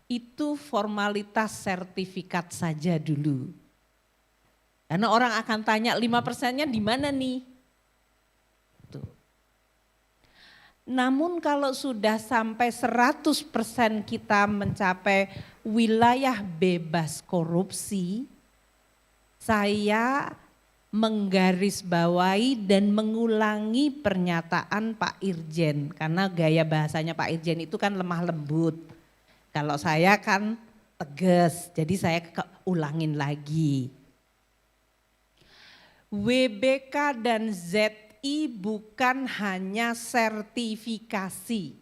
Itu formalitas sertifikat saja dulu. Karena orang akan tanya 5%-nya di mana nih? Tuh. Namun kalau sudah sampai 100% kita mencapai wilayah bebas korupsi, saya menggarisbawahi dan mengulangi pernyataan Pak Irjen. Karena gaya bahasanya Pak Irjen itu kan lemah lembut. Kalau saya kan tegas. Jadi saya ulangin lagi. WBK dan ZI bukan hanya sertifikasi.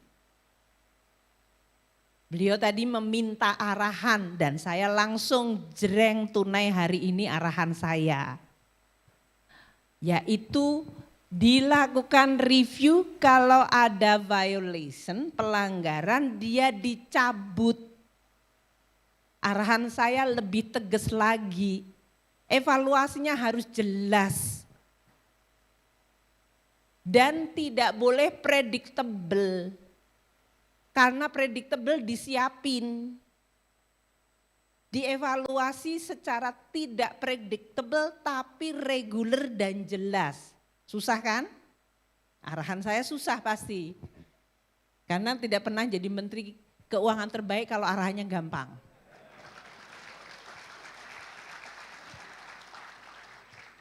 Beliau tadi meminta arahan dan saya langsung jreng tunai hari ini arahan saya. Yaitu dilakukan review kalau ada violation, pelanggaran dia dicabut. Arahan saya lebih tegas lagi. Evaluasinya harus jelas. Dan tidak boleh predictable. Karena predictable disiapin. Dievaluasi secara tidak predictable tapi reguler dan jelas. Susah kan? Arahan saya susah pasti. Karena tidak pernah jadi menteri keuangan terbaik kalau arahannya gampang.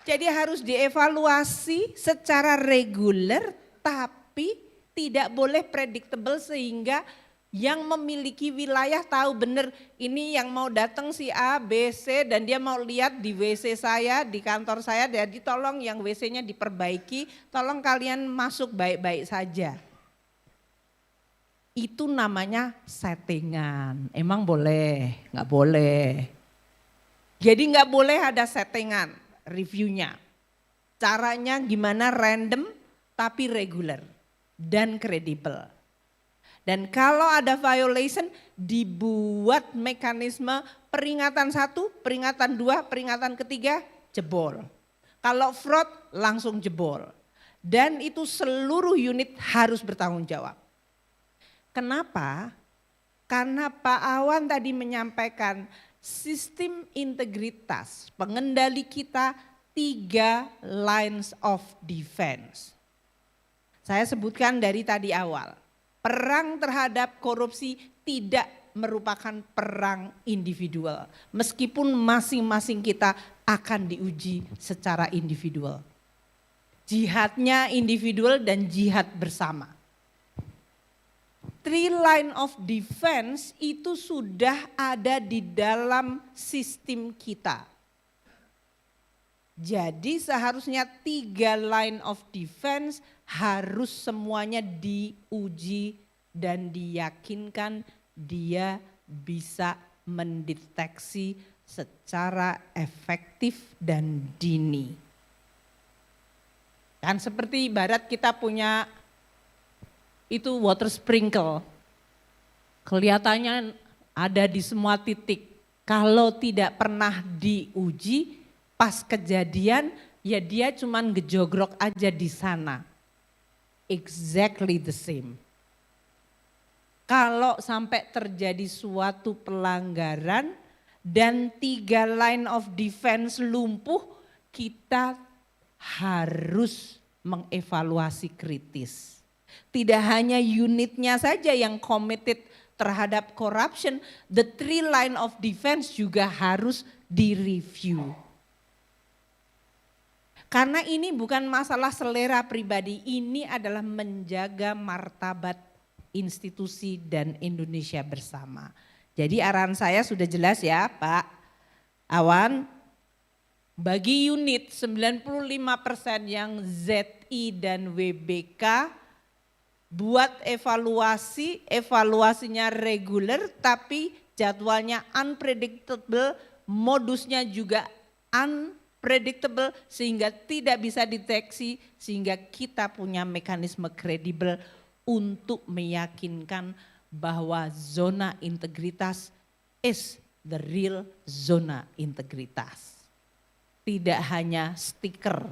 Jadi harus dievaluasi secara reguler tapi tidak boleh predictable sehingga yang memiliki wilayah tahu benar ini yang mau datang si A, B, C dan dia mau lihat di WC saya, di kantor saya, jadi tolong yang WC-nya diperbaiki, tolong kalian masuk baik-baik saja. Itu namanya settingan, emang boleh? Nggak boleh. Jadi nggak boleh ada settingan reviewnya. Caranya gimana random tapi reguler dan kredibel. Dan kalau ada violation dibuat mekanisme peringatan 1, peringatan 2, peringatan ketiga jebol. Kalau fraud langsung jebol. Dan itu seluruh unit harus bertanggung jawab. Kenapa? Karena Pak Awan tadi menyampaikan sistem integritas pengendali kita 3 lines of defense. Saya sebutkan dari tadi awal. Perang terhadap korupsi tidak merupakan perang individual. Meskipun masing-masing kita akan diuji secara individual. Jihadnya individual dan jihad bersama. 3 line of defense itu sudah ada di dalam sistem kita. Jadi seharusnya 3 line of defense harus semuanya diuji dan diyakinkan dia bisa mendeteksi secara efektif dan dini. Kan seperti ibarat kita punya itu water sprinkle. Kelihatannya ada di semua titik. Kalau tidak pernah diuji, pas kejadian ya dia cuman ngejogrok aja di sana. Exactly the same. Kalau sampai terjadi suatu pelanggaran dan 3 line of defense lumpuh, kita harus mengevaluasi kritis. Tidak hanya unitnya saja yang committed terhadap corruption, the 3 line of defense juga harus direview. Karena ini bukan masalah selera pribadi, ini adalah menjaga martabat institusi dan Indonesia bersama. Jadi arahan saya sudah jelas ya Pak Awan, bagi unit 95% yang ZI dan WBK buat evaluasi, evaluasinya reguler tapi jadwalnya unpredictable, modusnya juga unpredictable sehingga tidak bisa deteksi, sehingga kita punya mekanisme kredibel untuk meyakinkan bahwa zona integritas is the real zona integritas. Tidak hanya stiker,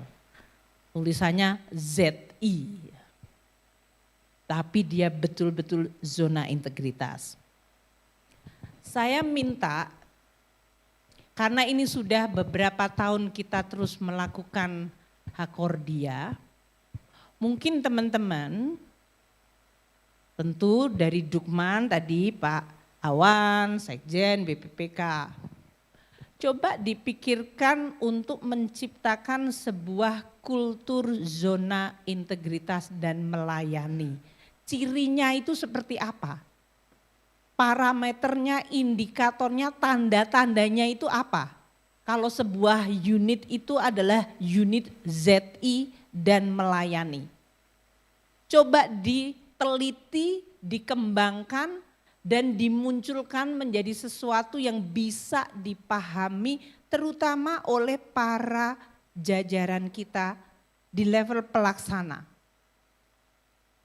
tulisannya ZI, tapi dia betul-betul zona integritas. Saya minta, karena ini sudah beberapa tahun kita terus melakukan Hakordia, mungkin teman-teman, tentu dari Dukman tadi Pak Awan, Sekjen, BPPK, coba dipikirkan untuk menciptakan sebuah kultur zona integritas dan melayani. Cirinya itu seperti apa? parameternya, indikatornya, tanda-tandanya itu apa? Kalau sebuah unit itu adalah unit ZI dan melayani. Coba diteliti, dikembangkan, dan dimunculkan menjadi sesuatu yang bisa dipahami terutama oleh para jajaran kita di level pelaksana.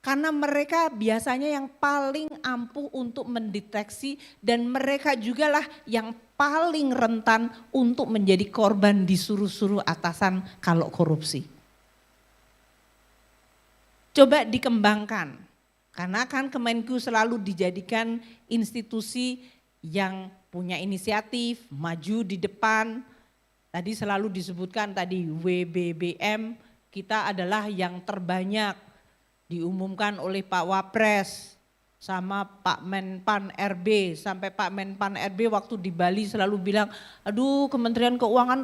Karena mereka biasanya yang paling ampuh untuk mendeteksi dan mereka jugalah yang paling rentan untuk menjadi korban disuruh-suruh atasan kalau korupsi. Coba dikembangkan, karena kan Kemenku selalu dijadikan institusi yang punya inisiatif, maju di depan. Tadi selalu disebutkan tadi WBBM kita adalah yang terbanyak diumumkan oleh Pak Wapres sama Pak Menpan RB. Sampai Pak Menpan RB waktu di Bali selalu bilang, aduh Kementerian Keuangan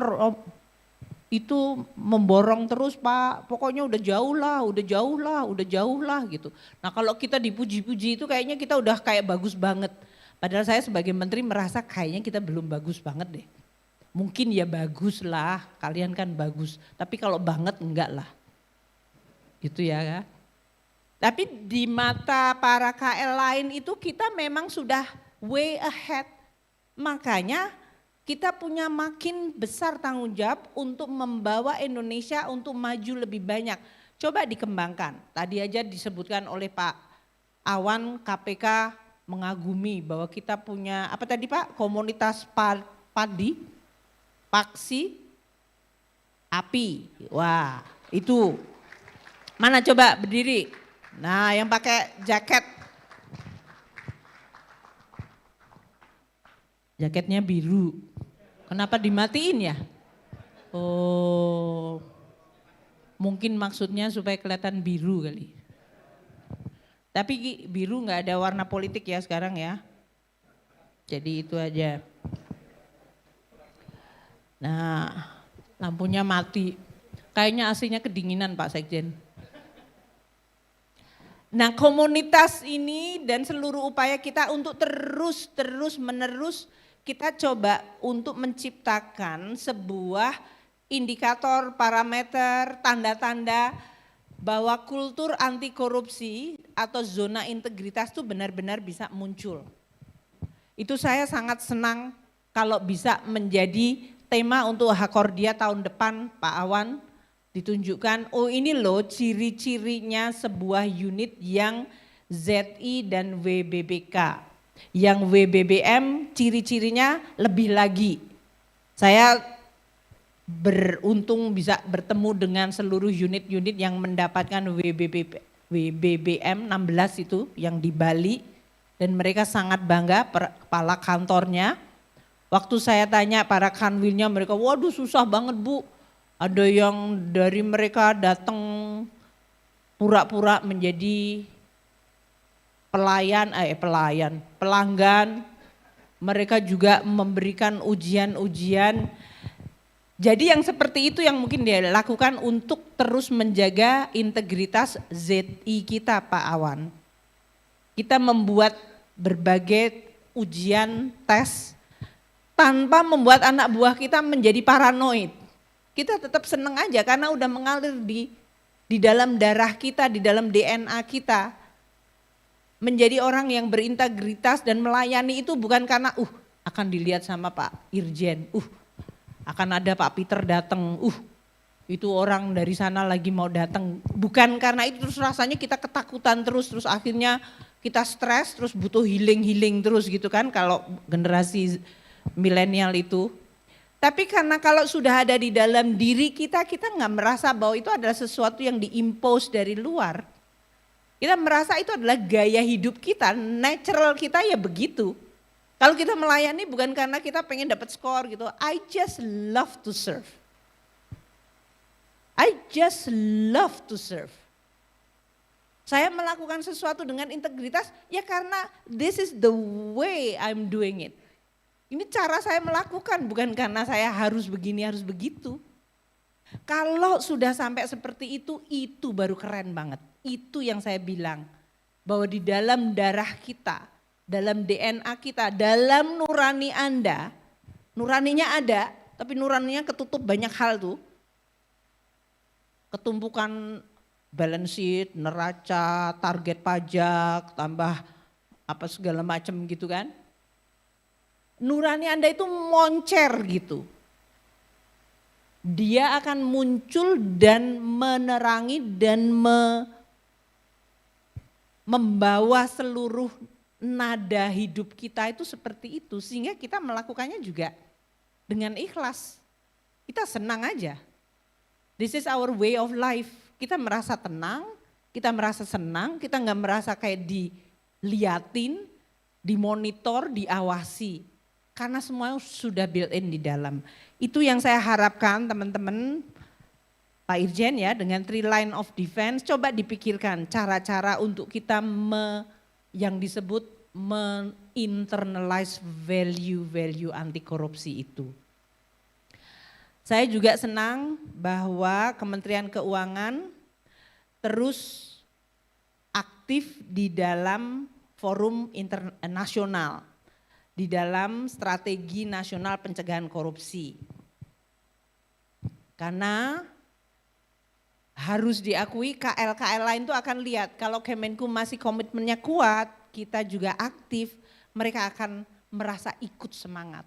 itu memborong terus Pak, pokoknya udah jauh lah gitu. Nah kalau kita dipuji-puji itu kayaknya kita udah kayak bagus banget. Padahal saya sebagai menteri merasa kayaknya kita belum bagus banget deh. Mungkin ya bagus lah, kalian kan bagus. Tapi kalau banget enggak lah. Gitu ya kan. Tapi di mata para KL lain itu kita memang sudah way ahead. Makanya kita punya makin besar tanggung jawab untuk membawa Indonesia untuk maju lebih banyak. Coba dikembangkan. Tadi aja disebutkan oleh Pak Awan, KPK mengagumi bahwa kita punya apa tadi Pak? Komunitas padi, paksi, api. Wah, itu. Mana coba berdiri? Nah, yang pakai jaket. Jaketnya biru. Kenapa dimatiin ya? Oh, mungkin maksudnya supaya kelihatan biru kali. Tapi biru nggak ada warna politik ya sekarang ya. Jadi itu aja. Nah, lampunya mati. Kayaknya aslinya kedinginan Pak Sekjen. Nah, komunitas ini dan seluruh upaya kita untuk terus menerus kita coba untuk menciptakan sebuah indikator, parameter, tanda-tanda bahwa kultur anti korupsi atau zona integritas itu benar-benar bisa muncul. Itu saya sangat senang kalau bisa menjadi tema untuk Hakordia tahun depan Pak Awan, ditunjukkan, oh ini loh ciri-cirinya sebuah unit yang ZI dan WBBK. Yang WBBM ciri-cirinya lebih lagi. Saya beruntung bisa bertemu dengan seluruh unit-unit yang mendapatkan WBBM 16 itu yang di Bali. Dan mereka sangat bangga, kepala kantornya. Waktu saya tanya para kanwilnya mereka, waduh susah banget Bu. Ada yang dari mereka datang pura-pura menjadi pelanggan. Mereka juga memberikan ujian-ujian. Jadi yang seperti itu yang mungkin dia lakukan untuk terus menjaga integritas ZI kita Pak Awan. Kita membuat berbagai ujian, tes, tanpa membuat anak buah kita menjadi paranoid. Kita tetap senang aja karena udah mengalir di dalam darah kita, di dalam DNA kita. Menjadi orang yang berintegritas dan melayani itu bukan karena akan dilihat sama Pak Irjen, akan ada Pak Peter datang, itu orang dari sana lagi mau datang. Bukan karena itu terus rasanya kita ketakutan terus akhirnya kita stres terus butuh healing terus gitu kan kalau generasi milenial itu. Tapi karena kalau sudah ada di dalam diri kita nggak merasa bahwa itu adalah sesuatu yang diimpose dari luar. Kita merasa itu adalah gaya hidup kita, natural kita ya begitu. Kalau kita melayani bukan karena kita pengen dapat skor gitu, I just love to serve. I just love to serve. Saya melakukan sesuatu dengan integritas ya karena this is the way I'm doing it. Ini cara saya melakukan bukan karena saya harus begini, harus begitu. Kalau sudah sampai seperti itu baru keren banget. Itu yang saya bilang bahwa di dalam darah kita, dalam DNA kita, dalam nurani Anda, nuraninya ada, tapi nuraninya ketutup banyak hal tuh. Ketumpukan balance sheet, neraca, target pajak, tambah apa segala macam gitu kan. Nurani Anda itu moncer gitu. Dia akan muncul dan menerangi dan membawa seluruh nada hidup kita itu seperti itu. Sehingga kita melakukannya juga dengan ikhlas. Kita senang aja. This is our way of life. Kita merasa tenang, kita merasa senang, kita nggak merasa kayak diliatin, dimonitor, diawasi. Karena semuanya sudah built-in di dalam. Itu yang saya harapkan teman-teman, Pak Irjen ya, dengan 3 line of defense, coba dipikirkan cara-cara untuk kita yang disebut internalize value anti korupsi itu. Saya juga senang bahwa Kementerian Keuangan terus aktif di dalam forum internasional, di dalam strategi nasional pencegahan korupsi. Karena harus diakui KL-KL lain itu akan lihat kalau Kemenku masih komitmennya kuat, kita juga aktif, mereka akan merasa ikut semangat.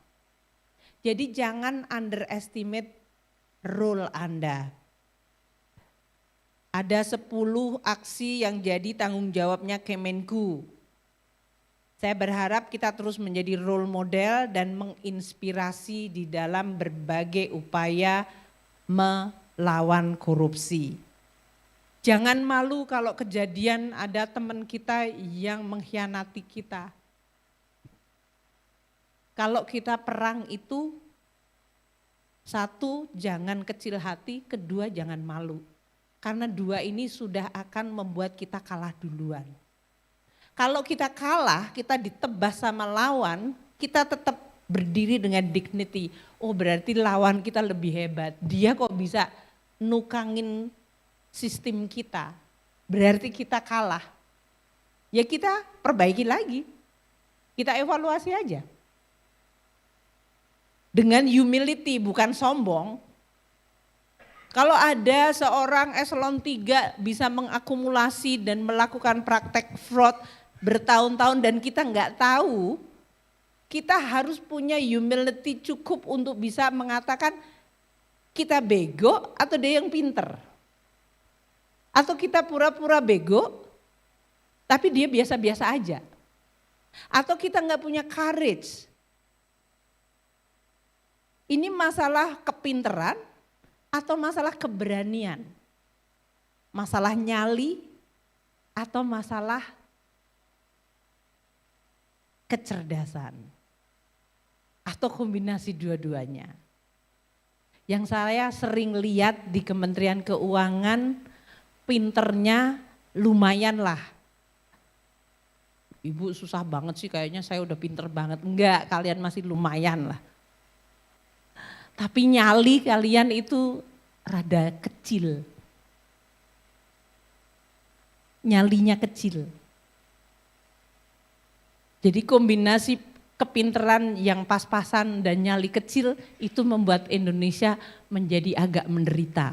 Jadi jangan underestimate role Anda. Ada 10 aksi yang jadi tanggung jawabnya Kemenku. Saya berharap kita terus menjadi role model dan menginspirasi di dalam berbagai upaya melawan korupsi. Jangan malu kalau kejadian ada teman kita yang mengkhianati kita. Kalau kita perang itu, 1, jangan kecil hati, 2, jangan malu. Karena 2 ini sudah akan membuat kita kalah duluan. Kalau kita kalah, kita ditebas sama lawan, kita tetap berdiri dengan dignity. Oh berarti lawan kita lebih hebat, dia kok bisa nukangin sistem kita. Berarti kita kalah. Ya kita perbaiki lagi, kita evaluasi aja. Dengan humility bukan sombong. Kalau ada seorang eselon 3 bisa mengakumulasi dan melakukan praktek fraud bertahun-tahun dan kita nggak tahu, kita harus punya humility cukup untuk bisa mengatakan kita bego atau dia yang pinter. Atau kita pura-pura bego tapi dia biasa-biasa aja. Atau kita nggak punya courage. Ini masalah kepinteran atau masalah keberanian? Masalah nyali atau masalah kecerdasan? Atau kombinasi dua-duanya? Yang saya sering lihat di Kementerian Keuangan, pinternya lumayan lah. Ibu susah banget sih, kayaknya saya udah pinter banget. Enggak, kalian masih lumayan lah. Tapi nyali kalian itu rada kecil. Nyalinya kecil. Jadi kombinasi kepinteran yang pas-pasan dan nyali kecil itu membuat Indonesia menjadi agak menderita.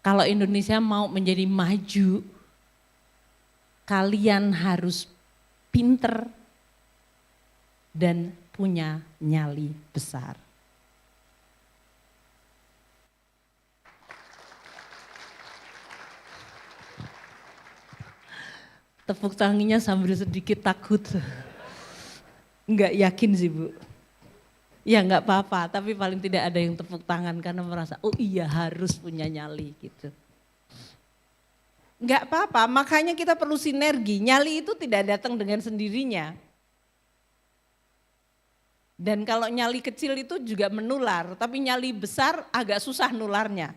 Kalau Indonesia mau menjadi maju, kalian harus pinter dan punya nyali besar. Tepuk tangannya sambil sedikit takut. Enggak yakin sih Bu. Ya enggak apa-apa, tapi paling tidak ada yang tepuk tangan karena merasa oh iya harus punya nyali gitu. Enggak apa-apa, makanya kita perlu sinergi. Nyali itu tidak datang dengan sendirinya. Dan kalau nyali kecil itu juga menular, tapi nyali besar agak susah nularnya.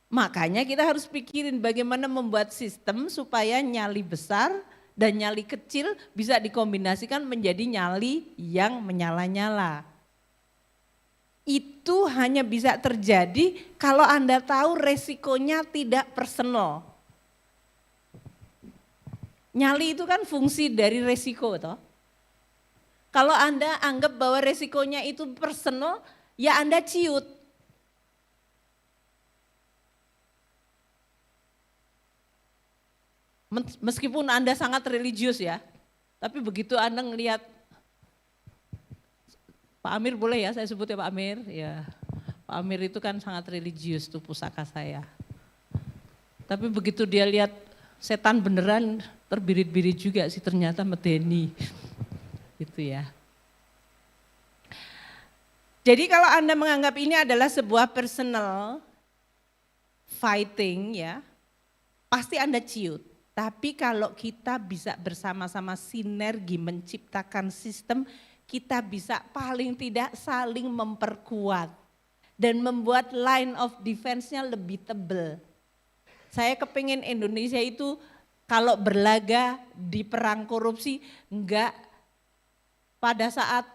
Makanya kita harus pikirin bagaimana membuat sistem supaya nyali besar dan nyali kecil bisa dikombinasikan menjadi nyali yang menyala-nyala. Itu hanya bisa terjadi kalau Anda tahu resikonya tidak personal. Nyali itu kan fungsi dari resiko toh. Kalau Anda anggap bahwa resikonya itu personal, ya Anda ciut. Meskipun Anda sangat religius ya, tapi begitu Anda ngelihat, Pak Amir boleh ya saya sebut ya Pak Amir, ya Pak Amir itu kan sangat religius tuh pusaka saya. Tapi begitu dia lihat setan beneran terbirit-birit juga sih ternyata medeni. Gitu ya. Jadi kalau Anda menganggap ini adalah sebuah personal fighting ya, pasti Anda ciut. Tapi kalau kita bisa bersama-sama sinergi menciptakan sistem, kita bisa paling tidak saling memperkuat dan membuat line of defense-nya lebih tebal. Saya kepingin Indonesia itu kalau berlaga di perang korupsi enggak pada saat,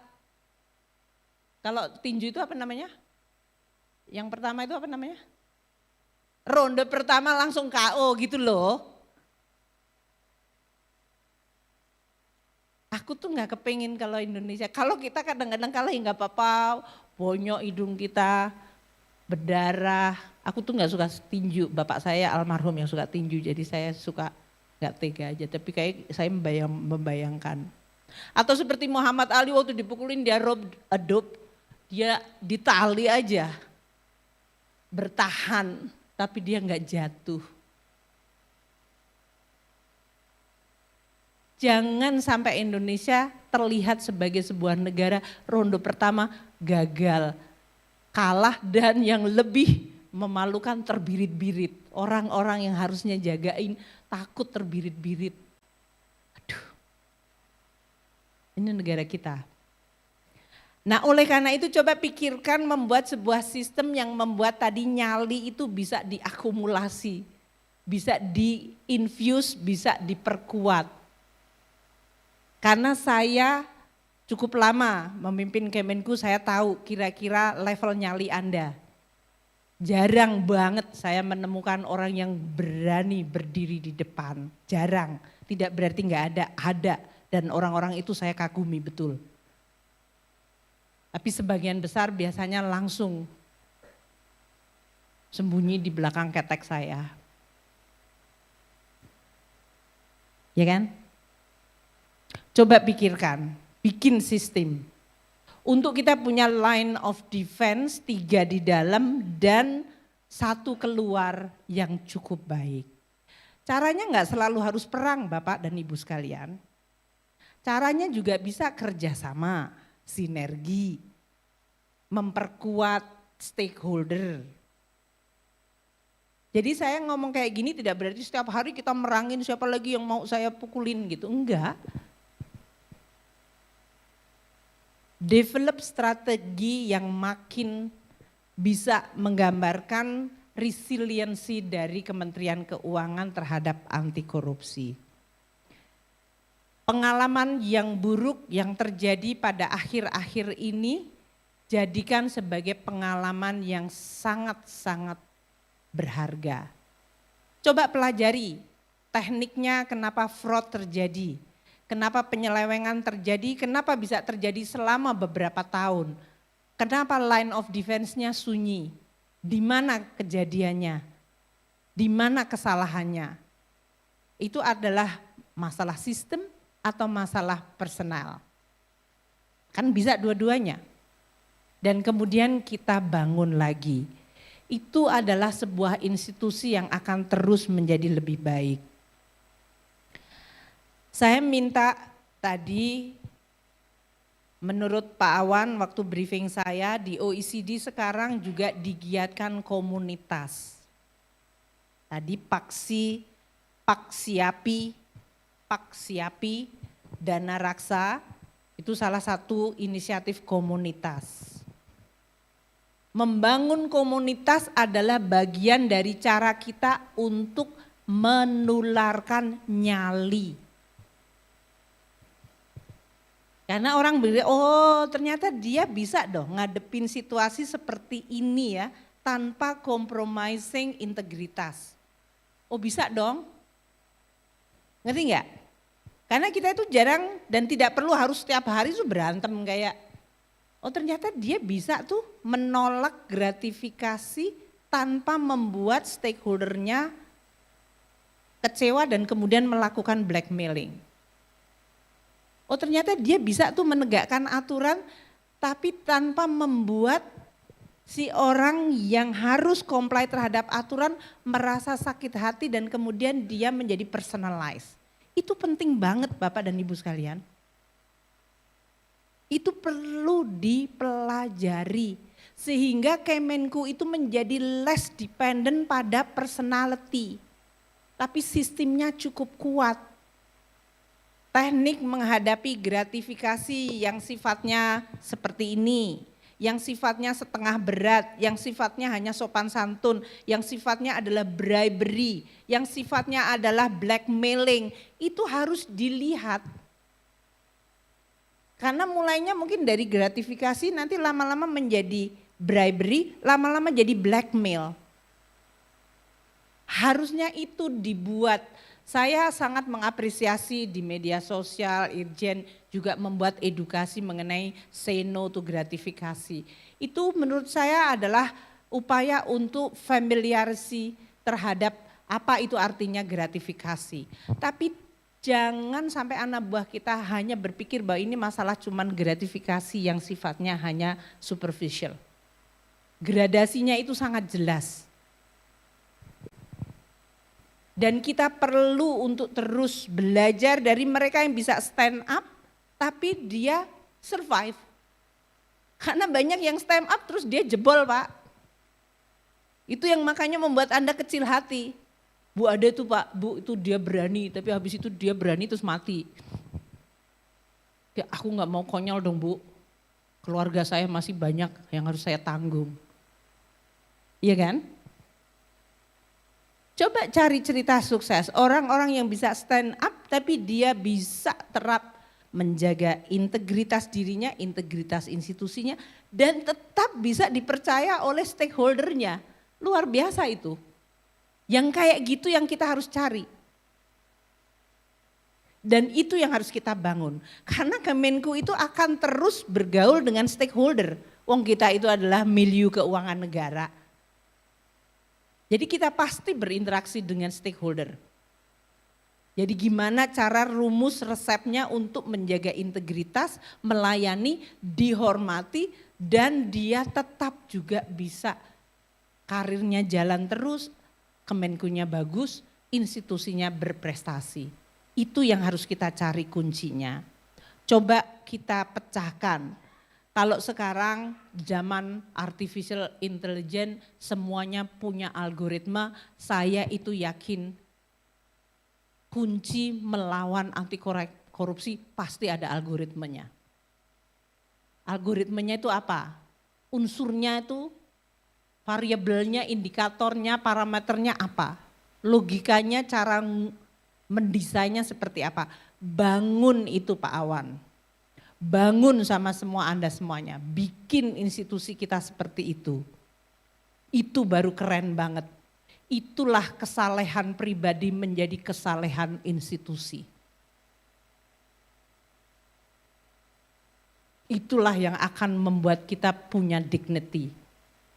kalau tinju itu apa namanya? Yang pertama itu apa namanya? Ronde pertama langsung KO gitu loh. Aku tuh nggak kepingin kalau Indonesia, kalau kita kadang-kadang kalah ya nggak apa-apa, bonyok hidung kita, berdarah. Aku tuh nggak suka tinju, bapak saya almarhum yang suka tinju, jadi saya suka nggak tega aja. Tapi kayak saya membayangkan. Atau seperti Muhammad Ali waktu dipukulin dia adopt, dia ditali aja, bertahan, tapi dia nggak jatuh. Jangan sampai Indonesia terlihat sebagai sebuah negara ronde pertama gagal, kalah dan yang lebih memalukan terbirit-birit. Orang-orang yang harusnya jagain takut terbirit-birit. Aduh, ini negara kita. Nah oleh karena itu coba pikirkan membuat sebuah sistem yang membuat tadi nyali itu bisa diakumulasi, bisa diinfuse, bisa diperkuat. Karena saya cukup lama memimpin Kemenku, saya tahu kira-kira level nyali Anda. Jarang banget saya menemukan orang yang berani berdiri di depan. Jarang, tidak berarti nggak ada. Dan orang-orang itu saya kagumi betul. Tapi sebagian besar biasanya langsung sembunyi di belakang ketek saya. Ya kan? Coba pikirkan, bikin sistem. Untuk kita punya line of defense 3 di dalam dan 1 keluar yang cukup baik. Caranya enggak selalu harus perang Bapak dan Ibu sekalian. Caranya juga bisa kerjasama, sinergi, memperkuat stakeholder. Jadi saya ngomong kayak gini tidak berarti setiap hari kita merangin siapa lagi yang mau saya pukulin gitu, enggak. Develop strategi yang makin bisa menggambarkan resiliensi dari Kementerian Keuangan terhadap anti korupsi. Pengalaman yang buruk yang terjadi pada akhir-akhir ini jadikan sebagai pengalaman yang sangat-sangat berharga. Coba pelajari tekniknya kenapa fraud terjadi. Kenapa penyelewengan terjadi, kenapa bisa terjadi selama beberapa tahun. Kenapa line of defense-nya sunyi, di mana kejadiannya, di mana kesalahannya. Itu adalah masalah sistem atau masalah personal. Kan bisa dua-duanya. Dan kemudian kita bangun lagi. Itu adalah sebuah institusi yang akan terus menjadi lebih baik. Saya minta tadi menurut Pak Awan waktu briefing saya di OECD sekarang juga digiatkan komunitas. Tadi Paksiapi, Dana Raksa itu salah satu inisiatif komunitas. Membangun komunitas adalah bagian dari cara kita untuk menularkan nyali. Karena orang bilang, oh ternyata dia bisa dong ngadepin situasi seperti ini ya, tanpa compromising integritas. Oh bisa dong, ngerti nggak? Karena kita itu jarang dan tidak perlu harus setiap hari itu berantem kayak, oh ternyata dia bisa tuh menolak gratifikasi tanpa membuat stakeholdernya kecewa dan kemudian melakukan blackmailing. Oh ternyata dia bisa tuh menegakkan aturan tapi tanpa membuat si orang yang harus comply terhadap aturan merasa sakit hati dan kemudian dia menjadi personalized. Itu penting banget Bapak dan Ibu sekalian. Itu perlu dipelajari sehingga Kemenku itu menjadi less dependent pada personality. Tapi sistemnya cukup kuat. Teknik menghadapi gratifikasi yang sifatnya seperti ini, yang sifatnya setengah berat, yang sifatnya hanya sopan santun, yang sifatnya adalah bribery, yang sifatnya adalah blackmailing, itu harus dilihat. Karena mulainya mungkin dari gratifikasi nanti lama-lama menjadi bribery, lama-lama jadi blackmail. Harusnya itu dibuat. Saya sangat mengapresiasi di media sosial, Irjen juga membuat edukasi mengenai say no to gratifikasi. Itu menurut saya adalah upaya untuk familiarisi terhadap apa itu artinya gratifikasi. Tapi jangan sampai anak buah kita hanya berpikir bahwa ini masalah cuman gratifikasi yang sifatnya hanya superficial. Gradasinya itu sangat jelas. Dan kita perlu untuk terus belajar dari mereka yang bisa stand up tapi dia survive. Karena banyak yang stand up terus dia jebol Pak. Itu yang makanya membuat Anda kecil hati. Bu ada tuh Pak, Bu itu dia berani tapi habis itu dia berani terus mati. Ya aku gak mau konyol dong Bu. Keluarga saya masih banyak yang harus saya tanggung. Iya kan? Coba cari cerita sukses, orang-orang yang bisa stand up tapi dia bisa terap menjaga integritas dirinya, integritas institusinya dan tetap bisa dipercaya oleh stakeholdernya. Luar biasa itu. Yang kayak gitu yang kita harus cari. Dan itu yang harus kita bangun. Karena Kemenku itu akan terus bergaul dengan stakeholder. Wong kita itu adalah milieu keuangan negara. Jadi kita pasti berinteraksi dengan stakeholder. Jadi gimana cara rumus resepnya untuk menjaga integritas, melayani, dihormati, dan dia tetap juga bisa karirnya jalan terus, Kemenkunya bagus, institusinya berprestasi. Itu yang harus kita cari kuncinya. Coba kita pecahkan. Kalau sekarang zaman artificial intelligence semuanya punya algoritma, saya itu yakin kunci melawan anti korupsi pasti ada algoritmanya. Algoritmanya itu apa? Unsurnya itu, variabelnya, indikatornya, parameternya apa? Logikanya, cara mendesainnya seperti apa? Bangun itu Pak Awan. Bangun sama semua Anda semuanya, bikin institusi kita seperti itu. Itu baru keren banget. Itulah kesalehan pribadi menjadi kesalehan institusi. Itulah yang akan membuat kita punya dignity.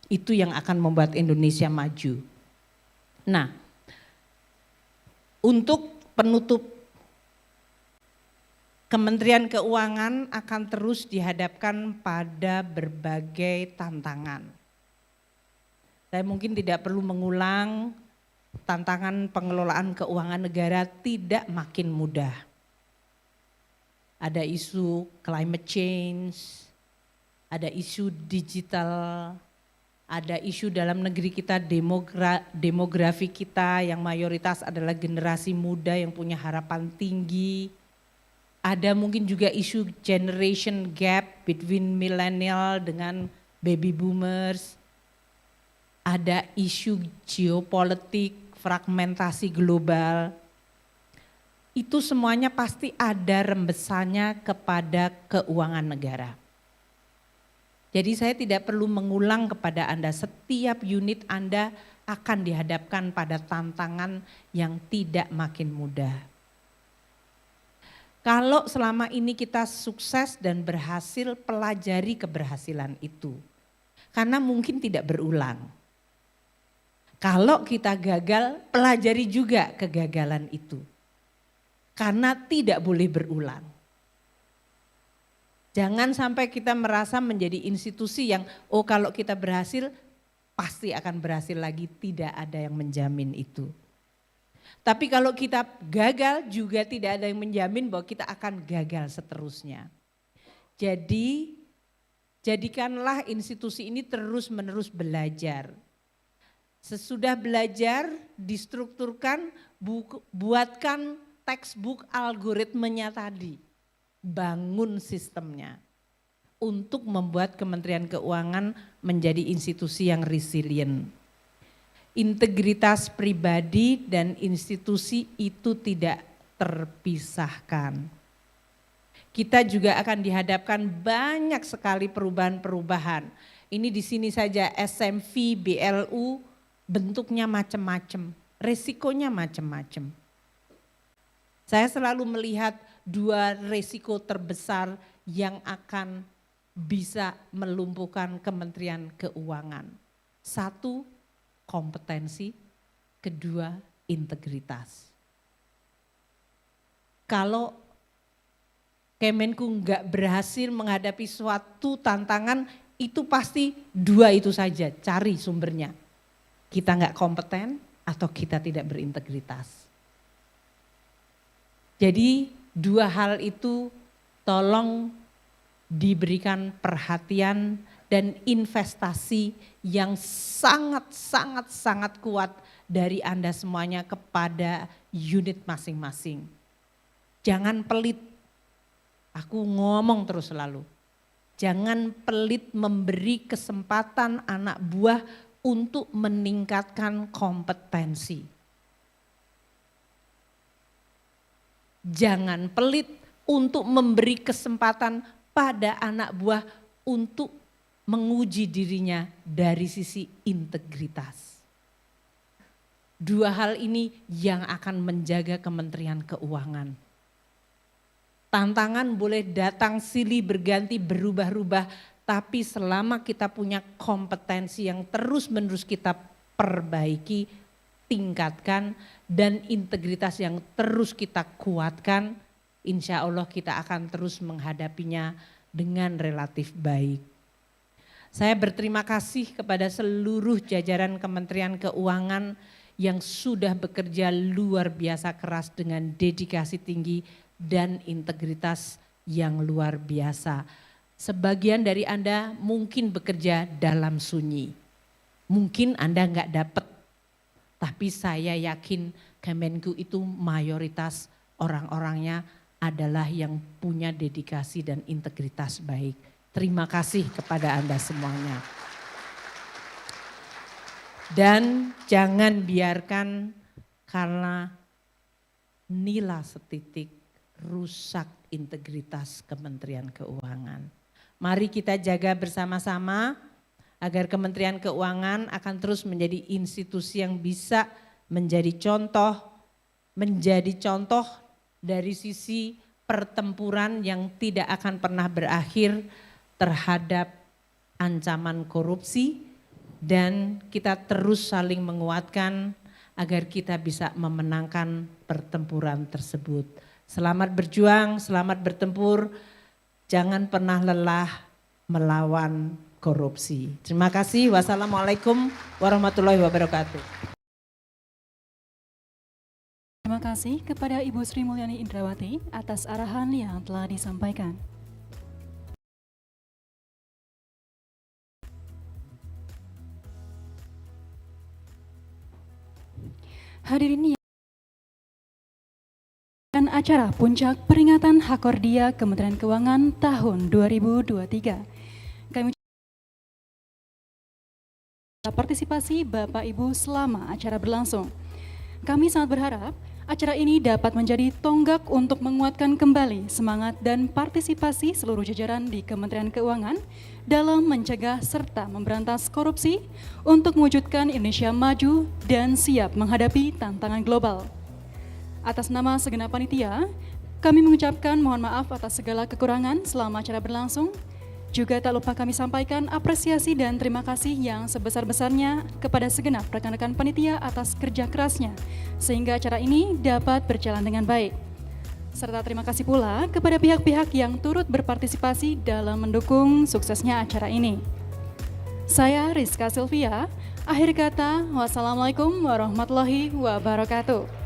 Itu yang akan membuat Indonesia maju. Nah, untuk penutup, Kementerian Keuangan akan terus dihadapkan pada berbagai tantangan. Saya mungkin tidak perlu mengulang, tantangan pengelolaan keuangan negara tidak makin mudah. Ada isu climate change, ada isu digital, ada isu dalam negeri kita demografi kita yang mayoritas adalah generasi muda yang punya harapan tinggi. Ada mungkin juga isu generation gap between millennial dengan baby boomers. Ada isu geopolitik, fragmentasi global. Itu semuanya pasti ada rembesannya kepada keuangan negara. Jadi saya tidak perlu mengulang kepada Anda, setiap unit Anda akan dihadapkan pada tantangan yang tidak makin mudah. Kalau selama ini kita sukses dan berhasil, pelajari keberhasilan itu. Karena mungkin tidak berulang. Kalau kita gagal, pelajari juga kegagalan itu. Karena tidak boleh berulang. Jangan sampai kita merasa menjadi institusi yang, oh kalau kita berhasil, pasti akan berhasil lagi. Tidak ada yang menjamin itu. Tapi kalau kita gagal juga tidak ada yang menjamin bahwa kita akan gagal seterusnya. Jadi jadikanlah institusi ini terus-menerus belajar. Sesudah belajar distrukturkan, buatkan textbook algoritmenya tadi. Bangun sistemnya untuk membuat Kementerian Keuangan menjadi institusi yang resilient. Integritas pribadi dan institusi itu tidak terpisahkan. Kita juga akan dihadapkan banyak sekali perubahan-perubahan. Ini di sini saja SMV, BLU bentuknya macam-macam, resikonya macam-macam. Saya selalu melihat dua resiko terbesar yang akan bisa melumpuhkan Kementerian Keuangan. Satu, kompetensi, kedua integritas. Kalau Kemenku nggak berhasil menghadapi suatu tantangan, itu pasti dua itu saja, cari sumbernya. Kita nggak kompeten atau kita tidak berintegritas. Jadi dua hal itu tolong diberikan perhatian dan investasi yang sangat kuat dari Anda semuanya kepada unit masing-masing. Jangan pelit, aku ngomong terus selalu. Jangan pelit memberi kesempatan anak buah untuk meningkatkan kompetensi. Jangan pelit untuk memberi kesempatan pada anak buah untuk menguji dirinya dari sisi integritas. Dua hal ini yang akan menjaga Kementerian Keuangan. Tantangan boleh datang silih berganti berubah-ubah, tapi selama kita punya kompetensi yang terus-menerus kita perbaiki, tingkatkan, dan integritas yang terus kita kuatkan, insya Allah kita akan terus menghadapinya dengan relatif baik. Saya berterima kasih kepada seluruh jajaran Kementerian Keuangan yang sudah bekerja luar biasa keras dengan dedikasi tinggi dan integritas yang luar biasa. Sebagian dari Anda mungkin bekerja dalam sunyi. Mungkin Anda enggak dapat, tapi saya yakin Kemenku itu mayoritas orang-orangnya adalah yang punya dedikasi dan integritas baik. Terima kasih kepada Anda semuanya. Dan jangan biarkan karena nila setitik rusak integritas Kementerian Keuangan. Mari kita jaga bersama-sama agar Kementerian Keuangan akan terus menjadi institusi yang bisa menjadi contoh dari sisi pertempuran yang tidak akan pernah berakhir terhadap ancaman korupsi, dan kita terus saling menguatkan agar kita bisa memenangkan pertempuran tersebut. Selamat berjuang, selamat bertempur, jangan pernah lelah melawan korupsi. Terima kasih. Wassalamualaikum warahmatullahi wabarakatuh. Terima kasih kepada Ibu Sri Mulyani Indrawati atas arahan yang telah disampaikan. Hadirin dan acara puncak peringatan Hakordia Kementerian Keuangan tahun 2023. Kami partisipasi Bapak Ibu selama acara berlangsung. Kami sangat berharap acara ini dapat menjadi tonggak untuk menguatkan kembali semangat dan partisipasi seluruh jajaran di Kementerian Keuangan dalam mencegah serta memberantas korupsi untuk mewujudkan Indonesia maju dan siap menghadapi tantangan global. Atas nama segenap panitia, Kami mengucapkan mohon maaf atas segala kekurangan selama acara berlangsung. Juga tak lupa kami sampaikan apresiasi dan terima kasih yang sebesar-besarnya kepada segenap rekan-rekan panitia atas kerja kerasnya, sehingga acara ini dapat berjalan dengan baik. Serta terima kasih pula kepada pihak-pihak yang turut berpartisipasi dalam mendukung suksesnya acara ini. Saya Rizka Sylvia, akhir kata, wassalamualaikum warahmatullahi wabarakatuh.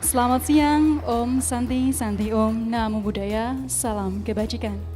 Selamat siang, Om Santi Santi Om, Namo Buddhaya, salam kebajikan.